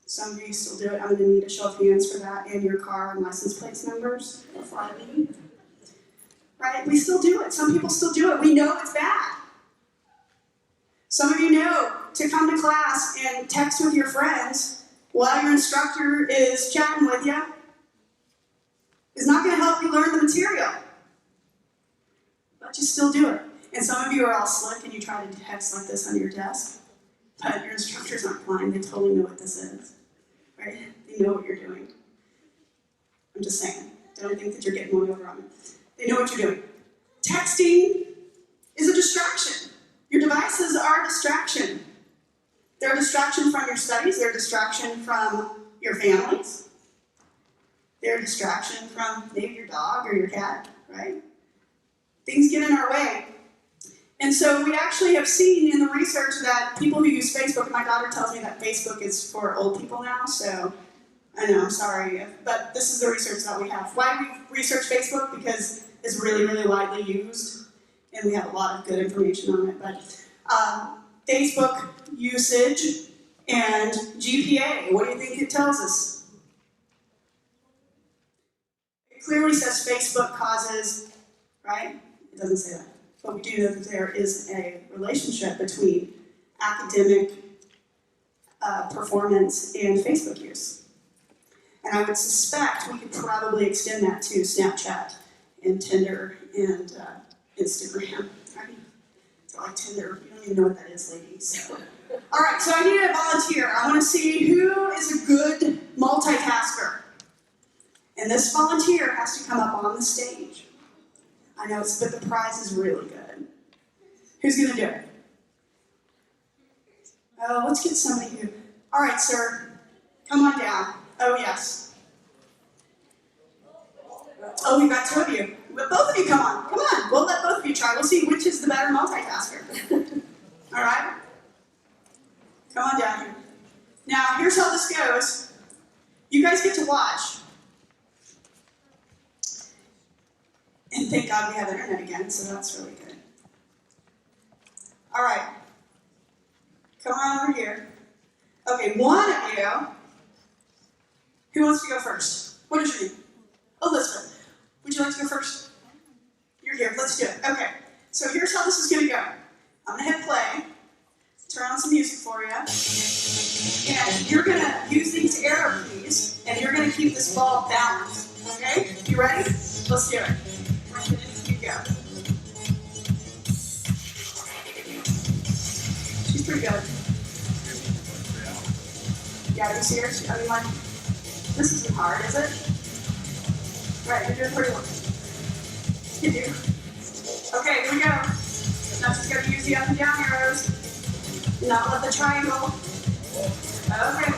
Some of you still do it. I'm going to need a show of hands for that, and your car and license plates numbers before I leave. Right? We still do it. Some people still do it. We know it's bad. Some of you know to come to class and text with your friends while your instructor is chatting with you is not going to help you learn the material. But you still do it. And some of you are all slick and you try to text like this on your desk. But your instructors aren't blind. They totally know what this is. Right? They know what you're doing. I'm just saying. Don't think that you're getting one over on me. They know what you're doing. Texting is a distraction. Your devices are a distraction. They're a distraction from your studies. They're a distraction from your families. They're a distraction from maybe your dog or your cat, right? Things get in our way. And so we actually have seen in the research that people who use Facebook, my daughter tells me that Facebook is for old people now, so I know, I'm sorry, but this is the research that we have. Why do we research Facebook? Because it's really, really widely used, and we have a lot of good information on it. But Facebook usage and GPA, what do you think it tells us? It clearly says Facebook causes, right? It doesn't say that. But we do know that there is a relationship between academic performance and Facebook use. And I would suspect we could probably extend that to Snapchat and Tinder and Instagram. Right? So like Tinder, you don't even know what that is, ladies. So. All right, so I need a volunteer. I want to see who is a good multitasker. And this volunteer has to come up on the stage. I know, but the prize is really good. Who's going to do it? Oh, let's get somebody who... All right, sir. Come on down. Oh, yes. Oh, we've got two of you. But both of you come on. Come on. We'll let both of you try. We'll see which is the better multitasker. All right? Come on down here. Now, here's how this goes. You guys get to watch. And thank God we have internet again, so that's really good. All right. Come on over here. Okay, one of you. Who wants to go first? What is your name? Elizabeth. Would you like to go first? You're here. Let's do it. Okay. So here's how this is going to go. I'm going to hit play. Turn on some music for you. And you're going to use these arrow keys, and you're going to keep this ball balanced. Okay? You ready? Let's do it. You go. She's pretty good. Yeah, are you serious? I mean, like, this isn't hard, is it? Right, you're doing pretty well. You do. Okay, here we go. Now she's going to use the up and down arrows. Not let the triangle. Okay.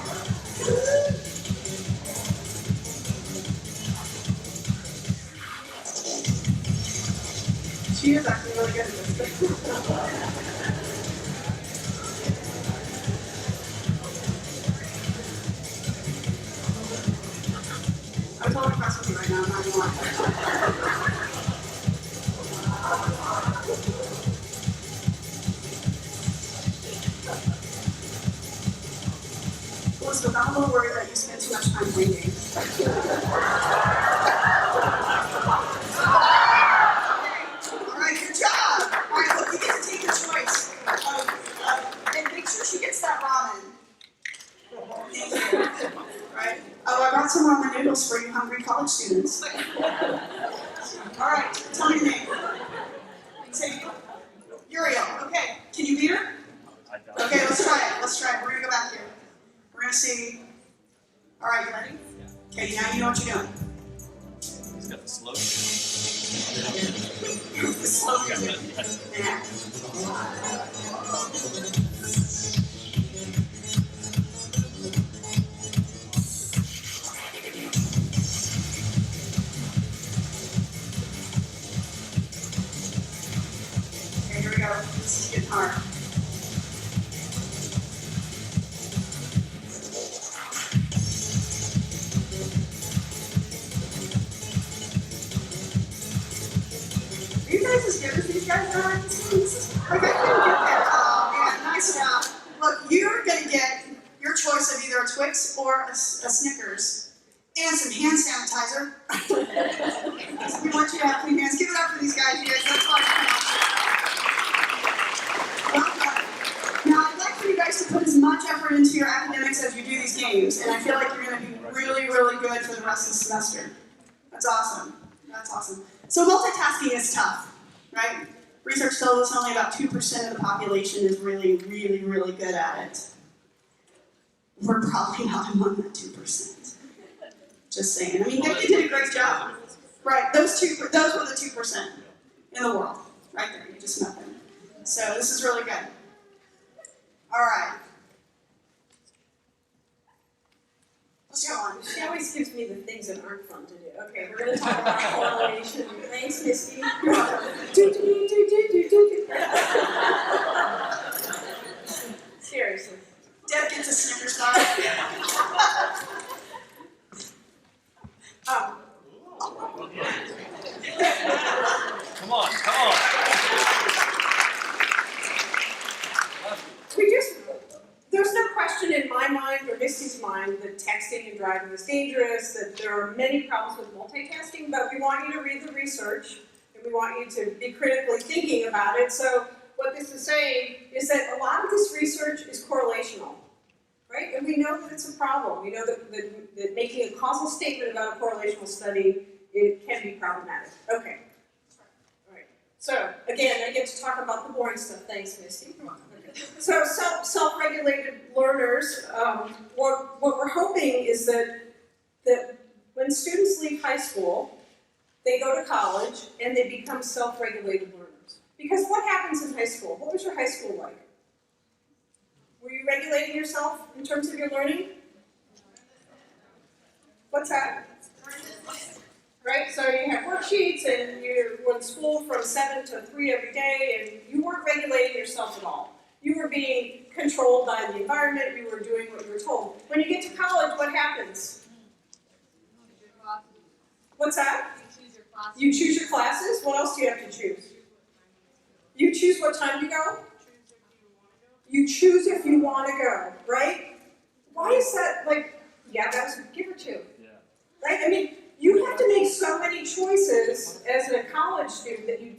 She is actually really good at this. right now, I'm not gonna lie. Elizabeth, I'm a little worried that you spend too much time reading. All right, good job. All right, look, you get to take a choice. And make sure she gets that ramen. Thank you. Right? Oh, I brought some ramen noodles for you hungry college students. All right, tell me your name. Say Uriel. Okay, can you beat her? I got it. Okay, let's try it. Let's try it. We're gonna go back here. We're gonna see. All right, you ready? Okay, now you know what you're doing. He's got the slow. Slow Got music. that. Yeah. Okay, here we go. This is getting hard. Are you guys as good as these guys are? Like, I couldn't get there. Oh, man, nice job. Look, you're gonna get your choice of either a Twix or a Snickers and some hand sanitizer. We want you to have clean hands. Give it up for these guys, you guys. That's why you come out. Well done. Now, I'd like for you guys to put as much effort into your academics as you do these games, and I feel like you're gonna be really, really good for the rest of the semester. That's awesome. That's awesome. So multitasking is tough, right? Research tells us only about 2% of the population is really, really, really good at it. We're probably not among that 2%. Just saying. I mean, they did a great job. Right, those were the 2% in the world. Right there, you just met them. So this is really good. All right. Let's go on. She always gives me the things that aren't fun to do. Okay, we're gonna talk about correlation. Thanks, Misty. Seriously. Deb gets a Snickers bar. Come on, come on. There's no question in my mind or Misty's mind that texting and driving is dangerous, that there are many problems with multitasking, but we want you to read the research and we want you to be critically thinking about it. So what this is saying is that a lot of this research is correlational, right? And we know that it's a problem. We know that making a causal statement about a correlational study, it can be problematic. Okay. All right. So again, I get to talk about the boring stuff. Thanks, Misty. So self-regulated learners, what we're hoping is that when students leave high school, they go to college and they become self-regulated learners. Because what happens in high school? What was your high school like? Were you regulating yourself in terms of your learning? What's that? Right, so you have worksheets and you're in school from 7 to 3 every day and you weren't regulating yourself at all. You were being controlled by the environment, you were doing what you were told. When you get to college, what happens? What's that? You choose your classes. What else do you have to choose? You choose what time to go? You choose if you want to go, right? Why is that like, yeah, that's a give or two. Yeah. Right? I mean, you have to make so many choices as a college student that you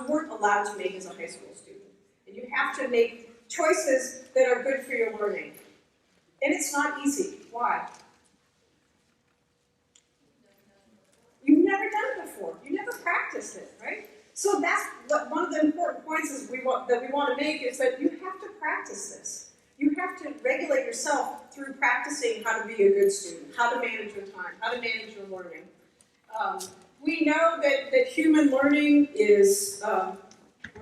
weren't allowed to make as a high school student. And you have to make choices that are good for your learning. And it's not easy. Why? You've never done it before. You never practiced it, right? So that's one of the important points that we want to make is that you have to practice this. You have to regulate yourself through practicing how to be a good student, how to manage your time, how to manage your learning. We know that human learning is, where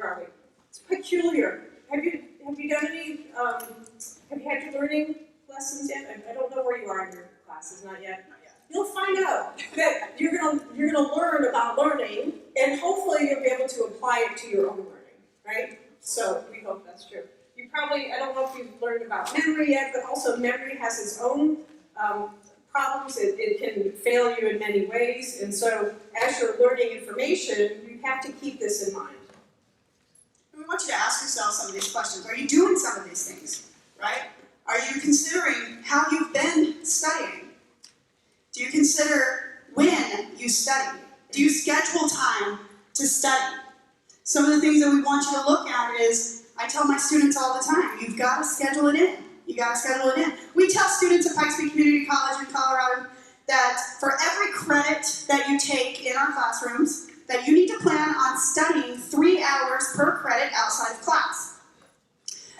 are we? It's peculiar. Have you done any, have you had your learning lessons yet? I don't know where you are in your classes, not yet. You'll find out that you're gonna learn about learning, and hopefully you'll be able to apply it to your own learning, right? So we hope that's true. You probably, I don't know if you've learned about memory yet, but also memory has its own problems, it can fail you in many ways, and so as you're learning information, you have to keep this in mind. We want you to ask yourself some of these questions. Are you doing some of these things, right? Are you considering how you've been studying? Do you consider when you study? Do you schedule time to study? Some of the things that we want you to look at is, I tell my students all the time, you've got to schedule it in. You got to schedule it in. We tell students at Pikes Peak Community College in Colorado that for every credit that you take in our classrooms, that you need to plan on studying 3 hours per credit outside of class.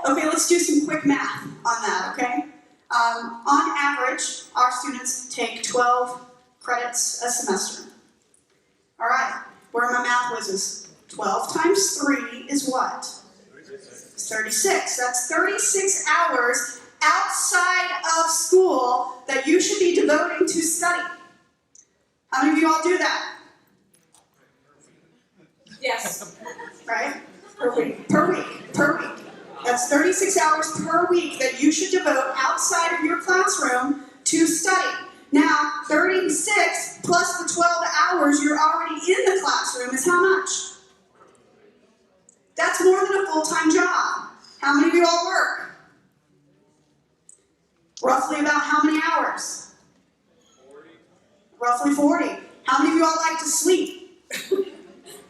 Okay, let's do some quick math on that, okay? On average, our students take 12 credits a semester. All right, where are my math whizzes? 12 times 3 is what? 36. That's 36 hours outside of school that you should be devoting to study. How many of you all do that? Yes. Right? Per week. That's 36 hours per week that you should devote outside of your classroom to study. Now, 36 plus the 12 hours you're already in the classroom is how much? That's more than a full-time job. How many of you all work? Roughly about how many hours? 40. Roughly 40. How many of you all like to sleep?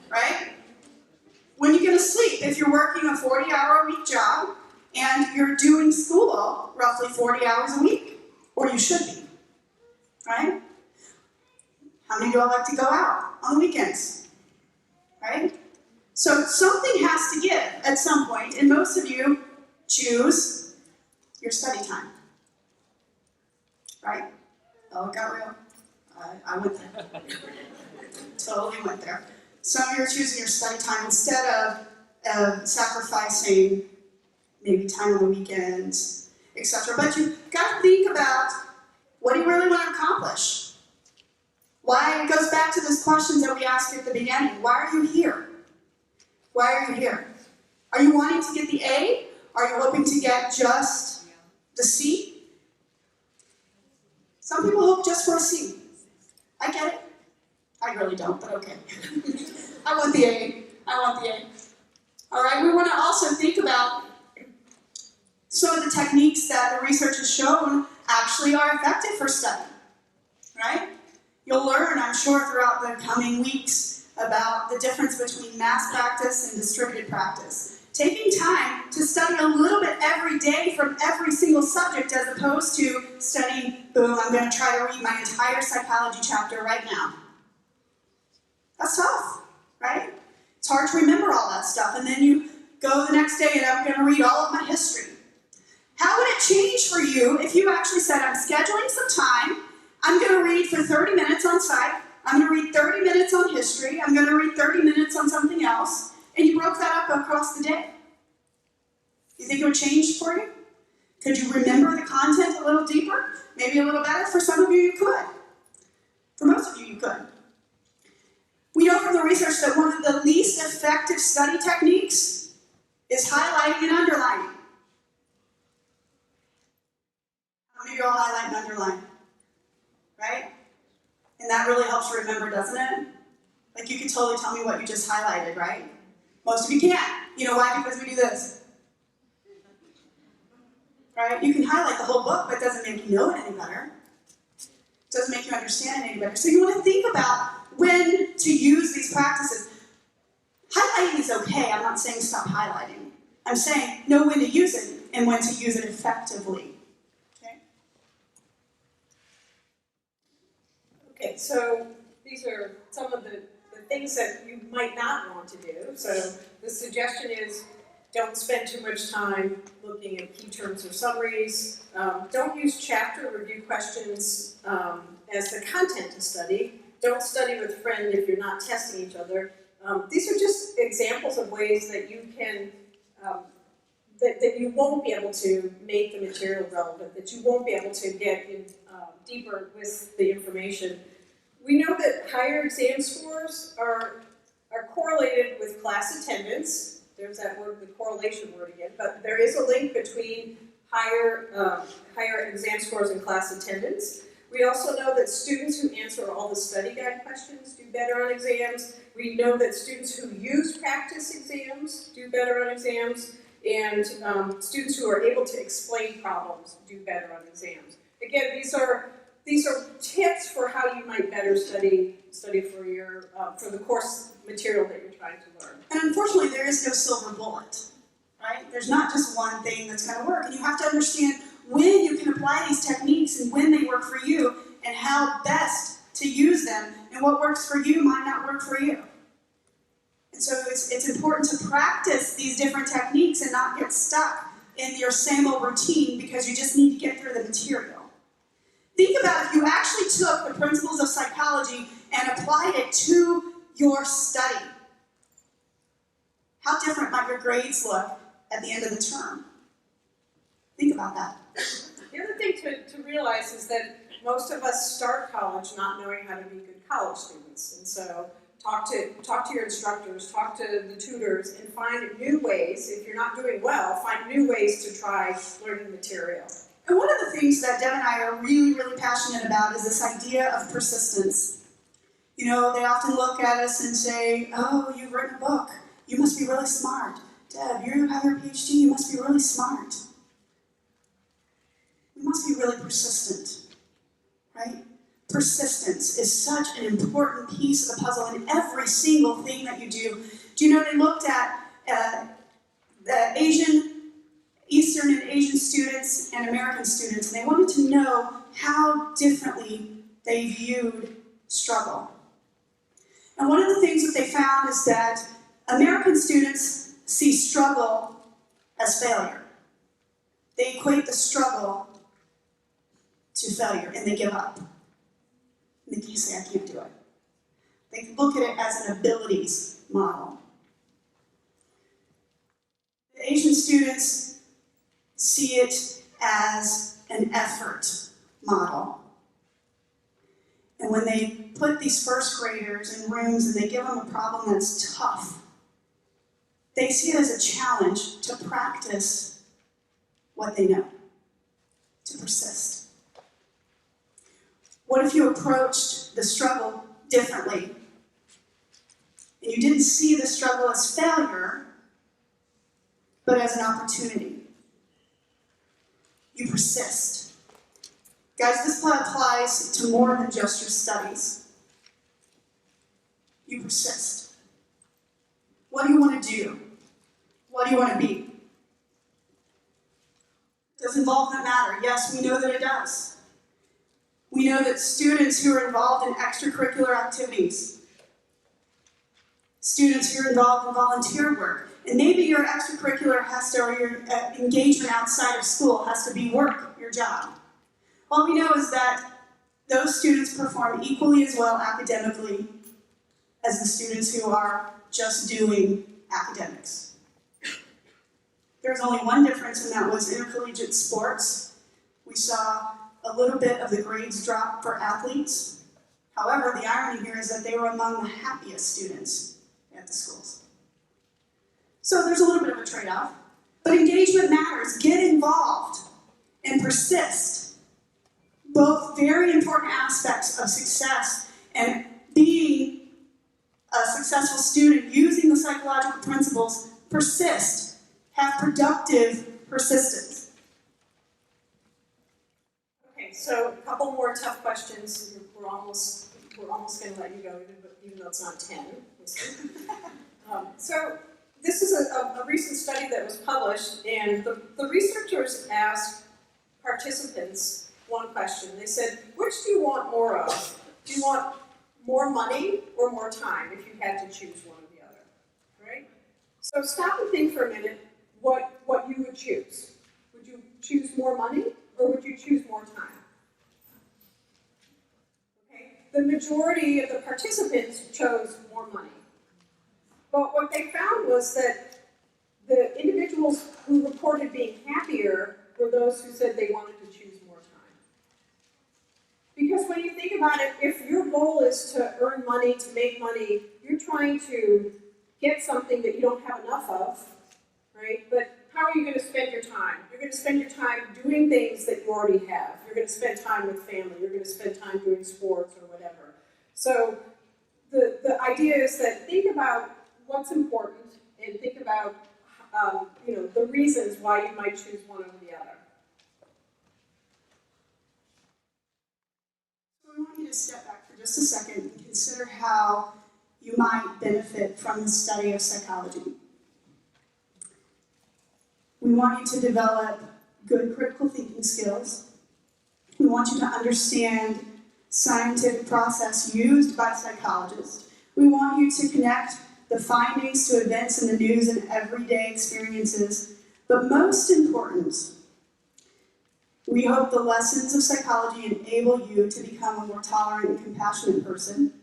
Right? When are you going to sleep? If you're working a 40-hour-a-week job and you're doing school roughly 40 hours a week, or you should be, right? How many of you all like to go out on the weekends, right? So something has to give at some point, and most of you choose your study time, right? Oh, it got real. I went there. Totally went there. Some of you are choosing your study time instead of sacrificing maybe time on the weekends, etc. But you've got to think about, what do you really want to accomplish? Why? It goes back to those questions that we asked at the beginning. Why are you here? Why are you here? Are you wanting to get the A? Are you hoping to get just the C? Some people hope just for a C. I get it. I really don't, but okay. I want the A. All right, we want to also think about some of the techniques that the research has shown actually are effective for study, right? You'll learn, I'm sure, throughout the coming weeks about the difference between mass practice and distributed practice. Taking time to study a little bit every day from every single subject as opposed to studying, boom, I'm going to try to read my entire psychology chapter right now. That's tough, right? It's hard to remember all that stuff, and then you go the next day and I'm going to read all of my history. How would it change for you if you actually said, I'm scheduling some time, I'm going to read for 30 minutes on psych, I'm going to read 30 minutes on history, I'm going to read 30 minutes on something else, and you broke that up across the day? You think it would change for you? Could you remember the content a little deeper? Maybe a little better? For some of you, you could. For most of you, you could. We know from the research that one of the least effective study techniques is highlighting and underlining. How many of you all highlight and underline? Right? And that really helps you remember, doesn't it? Like you can totally tell me what you just highlighted, right? Most of you can't. You know why? Because we do this. Right? You can highlight the whole book, but it doesn't make you know it any better. It doesn't make you understand it any better. So you want to think about when to use these practices. Highlighting is okay. I'm not saying stop highlighting. I'm saying know when to use it and when to use it effectively. Okay, so these are some of the things that you might not want to do. So the suggestion is don't spend too much time looking at key terms or summaries. Don't use chapter review questions as the content to study. Don't study with a friend if you're not testing each other. These are just examples of ways that you can, that you won't be able to make the material relevant, that you won't be able to get in deeper with the information. We know that higher exam scores are correlated with class attendance. There's that word, the correlation word again, but there is a link between higher exam scores and class attendance. We also know that students who answer all the study guide questions do better on exams. We know that students who use practice exams do better on exams. And students who are able to explain problems do better on exams. Again, these are tips for how you might better study for your for the course material that you're trying to learn. And unfortunately, there is no silver bullet, right? There's not just one thing that's going to work, and you have to understand when you can apply these techniques and when they work for you, and how best to use them, and what works for you might not work for you. And so it's important to practice these different techniques and not get stuck in your same old routine because you just need to get through the material. Think about if you actually took the principles of psychology and applied it to your study. How different might your grades look at the end of the term? Think about that. The other thing to realize is that most of us start college not knowing how to be good college students. And so talk to your instructors, talk to the tutors, and find new ways. If you're not doing well, find new ways to try learning material. And one of the things that Deb and I are really, really passionate about is this idea of persistence. You know, they often look at us and say, oh, you've written a book. You must be really smart. Deb, you have your PhD. You must be really smart. We must be really persistent, right? Persistence is such an important piece of the puzzle in every single thing that you do. Do you know they looked at the Eastern and Asian students and American students, and they wanted to know how differently they viewed struggle. And one of the things that they found is that American students see struggle as failure. They equate the struggle to failure, and they give up. And they say, I can't do it. They look at it as an abilities model. The Asian students see it as an effort model. And when they put these first graders in rooms and they give them a problem that's tough, they see it as a challenge to practice what they know, to persist. What if you approached the struggle differently? And you didn't see the struggle as failure, but as an opportunity. You persist. Guys, this applies to more than just your studies. You persist. What do you want to do? What do you want to be? Does involvement matter? Yes, we know that it does. We know that students who are involved in extracurricular activities, students who are involved in volunteer work, and maybe your extracurricular has to, or your engagement outside of school has to be work, your job. All we know is that those students perform equally as well academically as the students who are just doing academics. There's only one difference, and that was intercollegiate sports. We saw a little bit of the grades drop for athletes. However, the irony here is that they were among the happiest students at the schools. So there's a little bit of a trade-off. But engagement matters. Get involved and persist. Both very important aspects of success, and being a successful student using the psychological principles, persist. Have productive persistence. Okay, so a couple more tough questions. We're almost going to let you go, even though it's not 10. So this is a recent study that was published, and the researchers asked participants one question. They said, which do you want more of? Do you want more money or more time if you had to choose one or the other? Right? So stop and think for a minute what you would choose. Would you choose more money or would you choose more time? Okay. The majority of the participants chose more money. But what they found was that the individuals who reported being happier were those who said they wanted to choose more time. Because when you think about it, if your goal is to earn money, to make money, you're trying to get something that you don't have enough of, right? But how are you going to spend your time? You're going to spend your time doing things that you already have. You're gonna spend time with family, you're gonna spend time doing sports or whatever. So the idea is that think about what's important and think about, the reasons why you might choose one over the other. So we want you to step back for just a second and consider how you might benefit from the study of psychology. We want you to develop good critical thinking skills. We want you to understand scientific process used by psychologists. We want you to connect the findings to events in the news and everyday experiences. But most important, we hope the lessons of psychology enable you to become a more tolerant and compassionate person.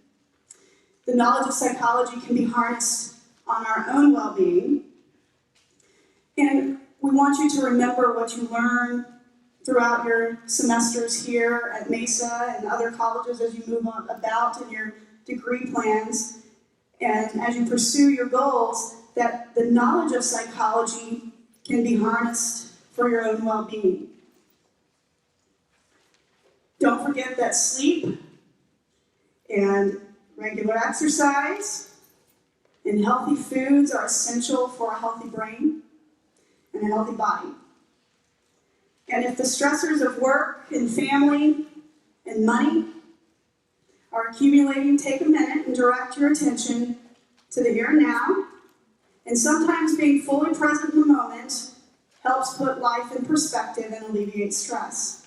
The knowledge of psychology can be harnessed on our own well-being. And we want you to remember what you learn throughout your semesters here at Mesa and other colleges as you move on about in your degree plans. And as you pursue your goals, that the knowledge of psychology can be harnessed for your own well-being. Don't forget that sleep and regular exercise and healthy foods are essential for a healthy brain and a healthy body. And if the stressors of work and family and money are accumulating, take a minute and direct your attention to the here and now. And sometimes being fully present in the moment helps put life in perspective and alleviate stress.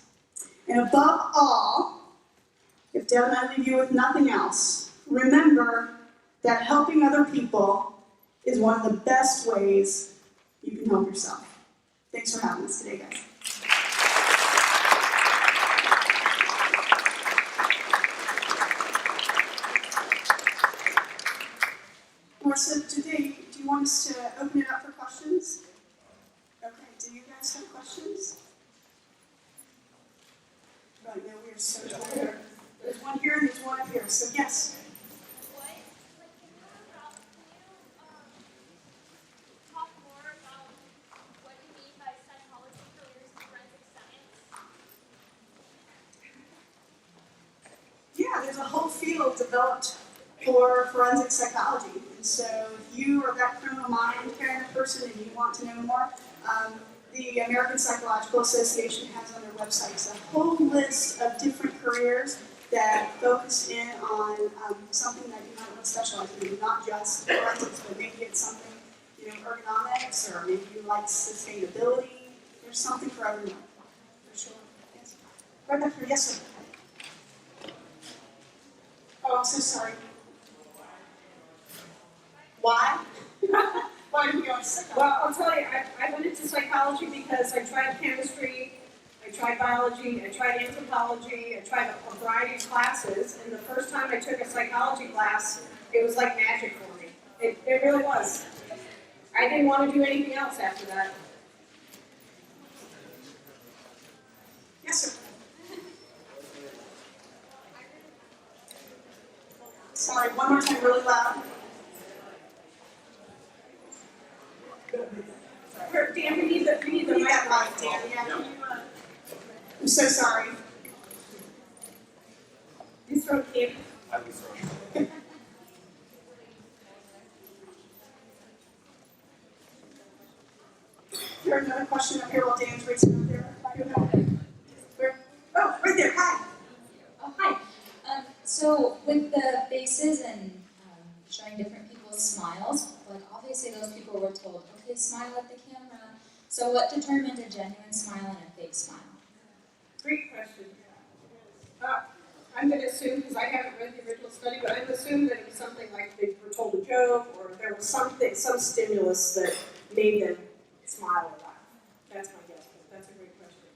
And above all, if Deb and I leave you with nothing else, remember that helping other people is one of the best ways you can help yourself. Thanks for having us today, guys. Marissa, today, do you want us to open it up for questions? Okay, do you guys have questions? Right now, we are so tired. There's one here and there's one up here, so yes. Talk more about what you mean by psychology careers in forensic science? Yeah, there's a whole field developed for forensic psychology. And so if you are that criminal mind kind of person and you want to know more, the American Psychological Association has on their websites a whole list of different careers that focus in on something that you might want to specialize in, not just forensics, but maybe it's something, ergonomics, or maybe you like sustainability. There's something for everyone, for sure. Yes. Right back here, yes, sir. Oh, I'm so sorry. Why? Why did we go on psychology? Well, I'll tell you, I went into psychology because I tried chemistry, I tried biology, I tried anthropology, I tried a variety of classes, and the first time I took a psychology class, it was like magic for me. It really was. I didn't want to do anything else after that. Yes, sir. Sorry, one more time, really loud. Dan, we need the We need that mic, Dan. Yeah. Can you, I'm so sorry. He's from Cape. I was wrong. There's another question up here while Dan's raising up there. Where? Oh, right there. Hi. Oh, hi. So with the faces and showing different people's smiles, like obviously those people were told, okay, smile at the camera. So what determined a genuine smile and a fake smile? Great question. I'm going to assume, because I haven't read the original study, but I'm assuming that it was something like they were told a joke, or there was something, some stimulus that made them smile or laugh. That's my guess, but that's a great question.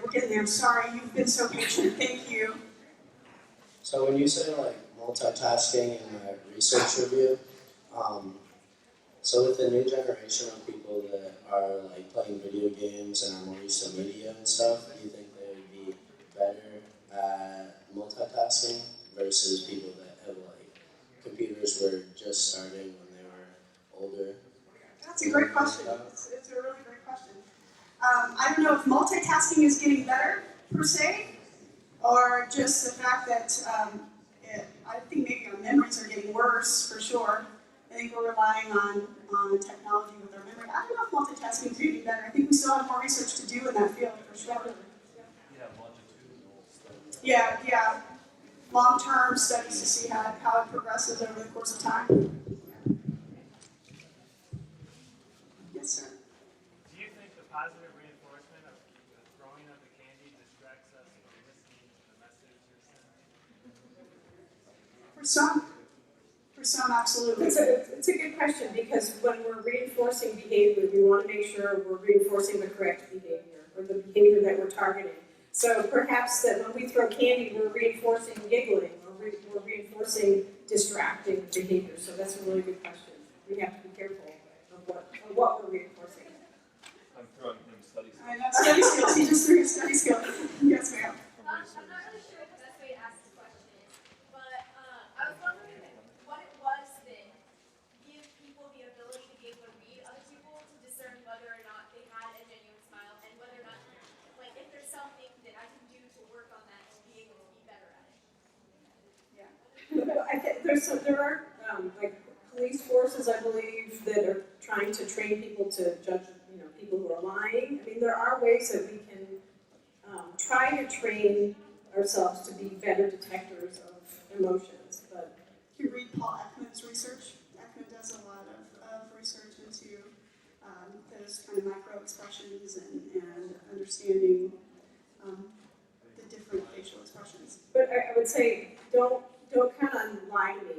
We're getting there. Sorry, you've been so patient. Thank you. So when you say like multitasking in the research review, so with the new generation of people that are like playing video games and are more used to media and stuff, do you think they would be better at multitasking versus people that have like computers were just starting when they were older? That's a great question. It's a really great question. I don't know if multitasking is getting better per se, or just the fact that I think maybe our memories are getting worse for sure. I think we're relying on technology with our memory. I don't know if multitasking is getting better. I think we still have more research to do in that field for sure. Yeah, longitudinal studies. Yeah. Long-term studies to see how it progresses over the course of time. Yes, sir. Do you think the positive reinforcement of the throwing of the candy distracts us from listening to the message you're sending? For some, absolutely. It's a good question, because when we're reinforcing behavior, we want to make sure we're reinforcing the correct behavior, or the behavior that we're targeting. So perhaps that when we throw candy, we're reinforcing giggling, or we're reinforcing distracting behavior. So that's a really good question. We have to be careful of what we're reinforcing. I'm throwing him study skills. I know, study skills. He just threw his study skills. Yes, ma'am. I'm not really sure what the best way to ask this question is, but I was wondering what it was that give people the ability to be able to read other people to discern whether or not they had a genuine smile, and whether or not, like, if there's something that I can do to work on that and be able to be better at it. I think there are like police forces, I believe, that are trying to train people to judge, people who are lying. I mean, there are ways that we can try to train ourselves to be better detectors of emotions. But If you read Paul Ekman's research, Ekman does a lot of research into those kind of micro expressions and understanding the different facial expressions. But I would say don't count on lying to me.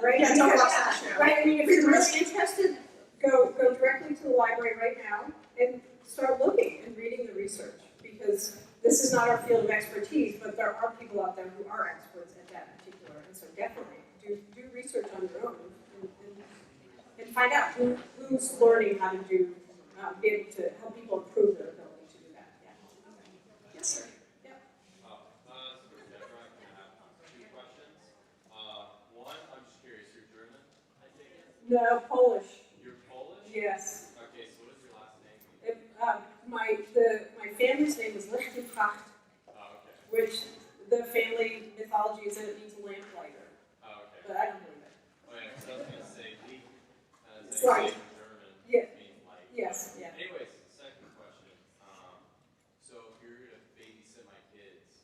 Right? Yeah, don't watch that show. Right? I mean, if you're really interested, go directly to the library right now and start looking and reading the research, because this is not our field of expertise, but there are people out there who are experts at that particular, and so definitely do research on your own and find out who's learning how to be able to help people improve their ability to do that. Yeah. Yes, sir. No, Polish. You're Polish? Yes. Okay, so what is your last name? My family's name is Lichtenbach, Oh, okay. which the family mythology is that it means lamplighter, Oh, okay. but I don't believe it. Oh, yeah, because I was going to say, Licht, It's as they light. say in German, Yeah. means light. Yes, yeah. Anyways, second question. So if you're going to babysit my kids,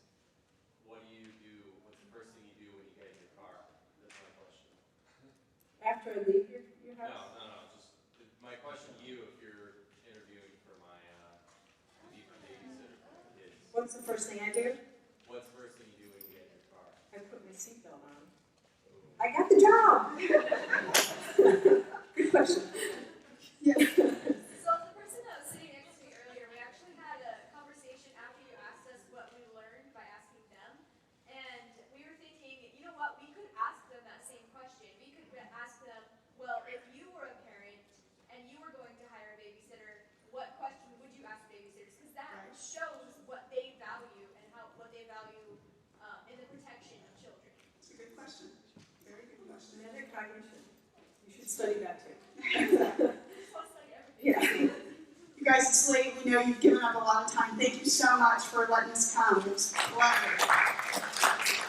what do you do? What's the first thing you do when you get in your car? That's my question. After I leave your house? No, just my question to you, if you're interviewing for my babysitter for my kids, What's the first thing I do? what's the first thing you do when you get in your car? I put my seatbelt on. I got the job. Good question. Yeah. So the person that was sitting next to me earlier, we actually had a conversation after you asked us what we learned by asking them, and we were thinking, you know what, we could ask them that same question. We could ask them, well, if you were a parent and you were going to hire a babysitter, what question would you ask babysitters? Because that shows what they value and what they value in the protection of children. It's a good question. Very good question. Metacognition. You should study that too. Yeah. You guys, it's late. We know you've given up a lot of time. Thank you so much for letting us come. It was a pleasure.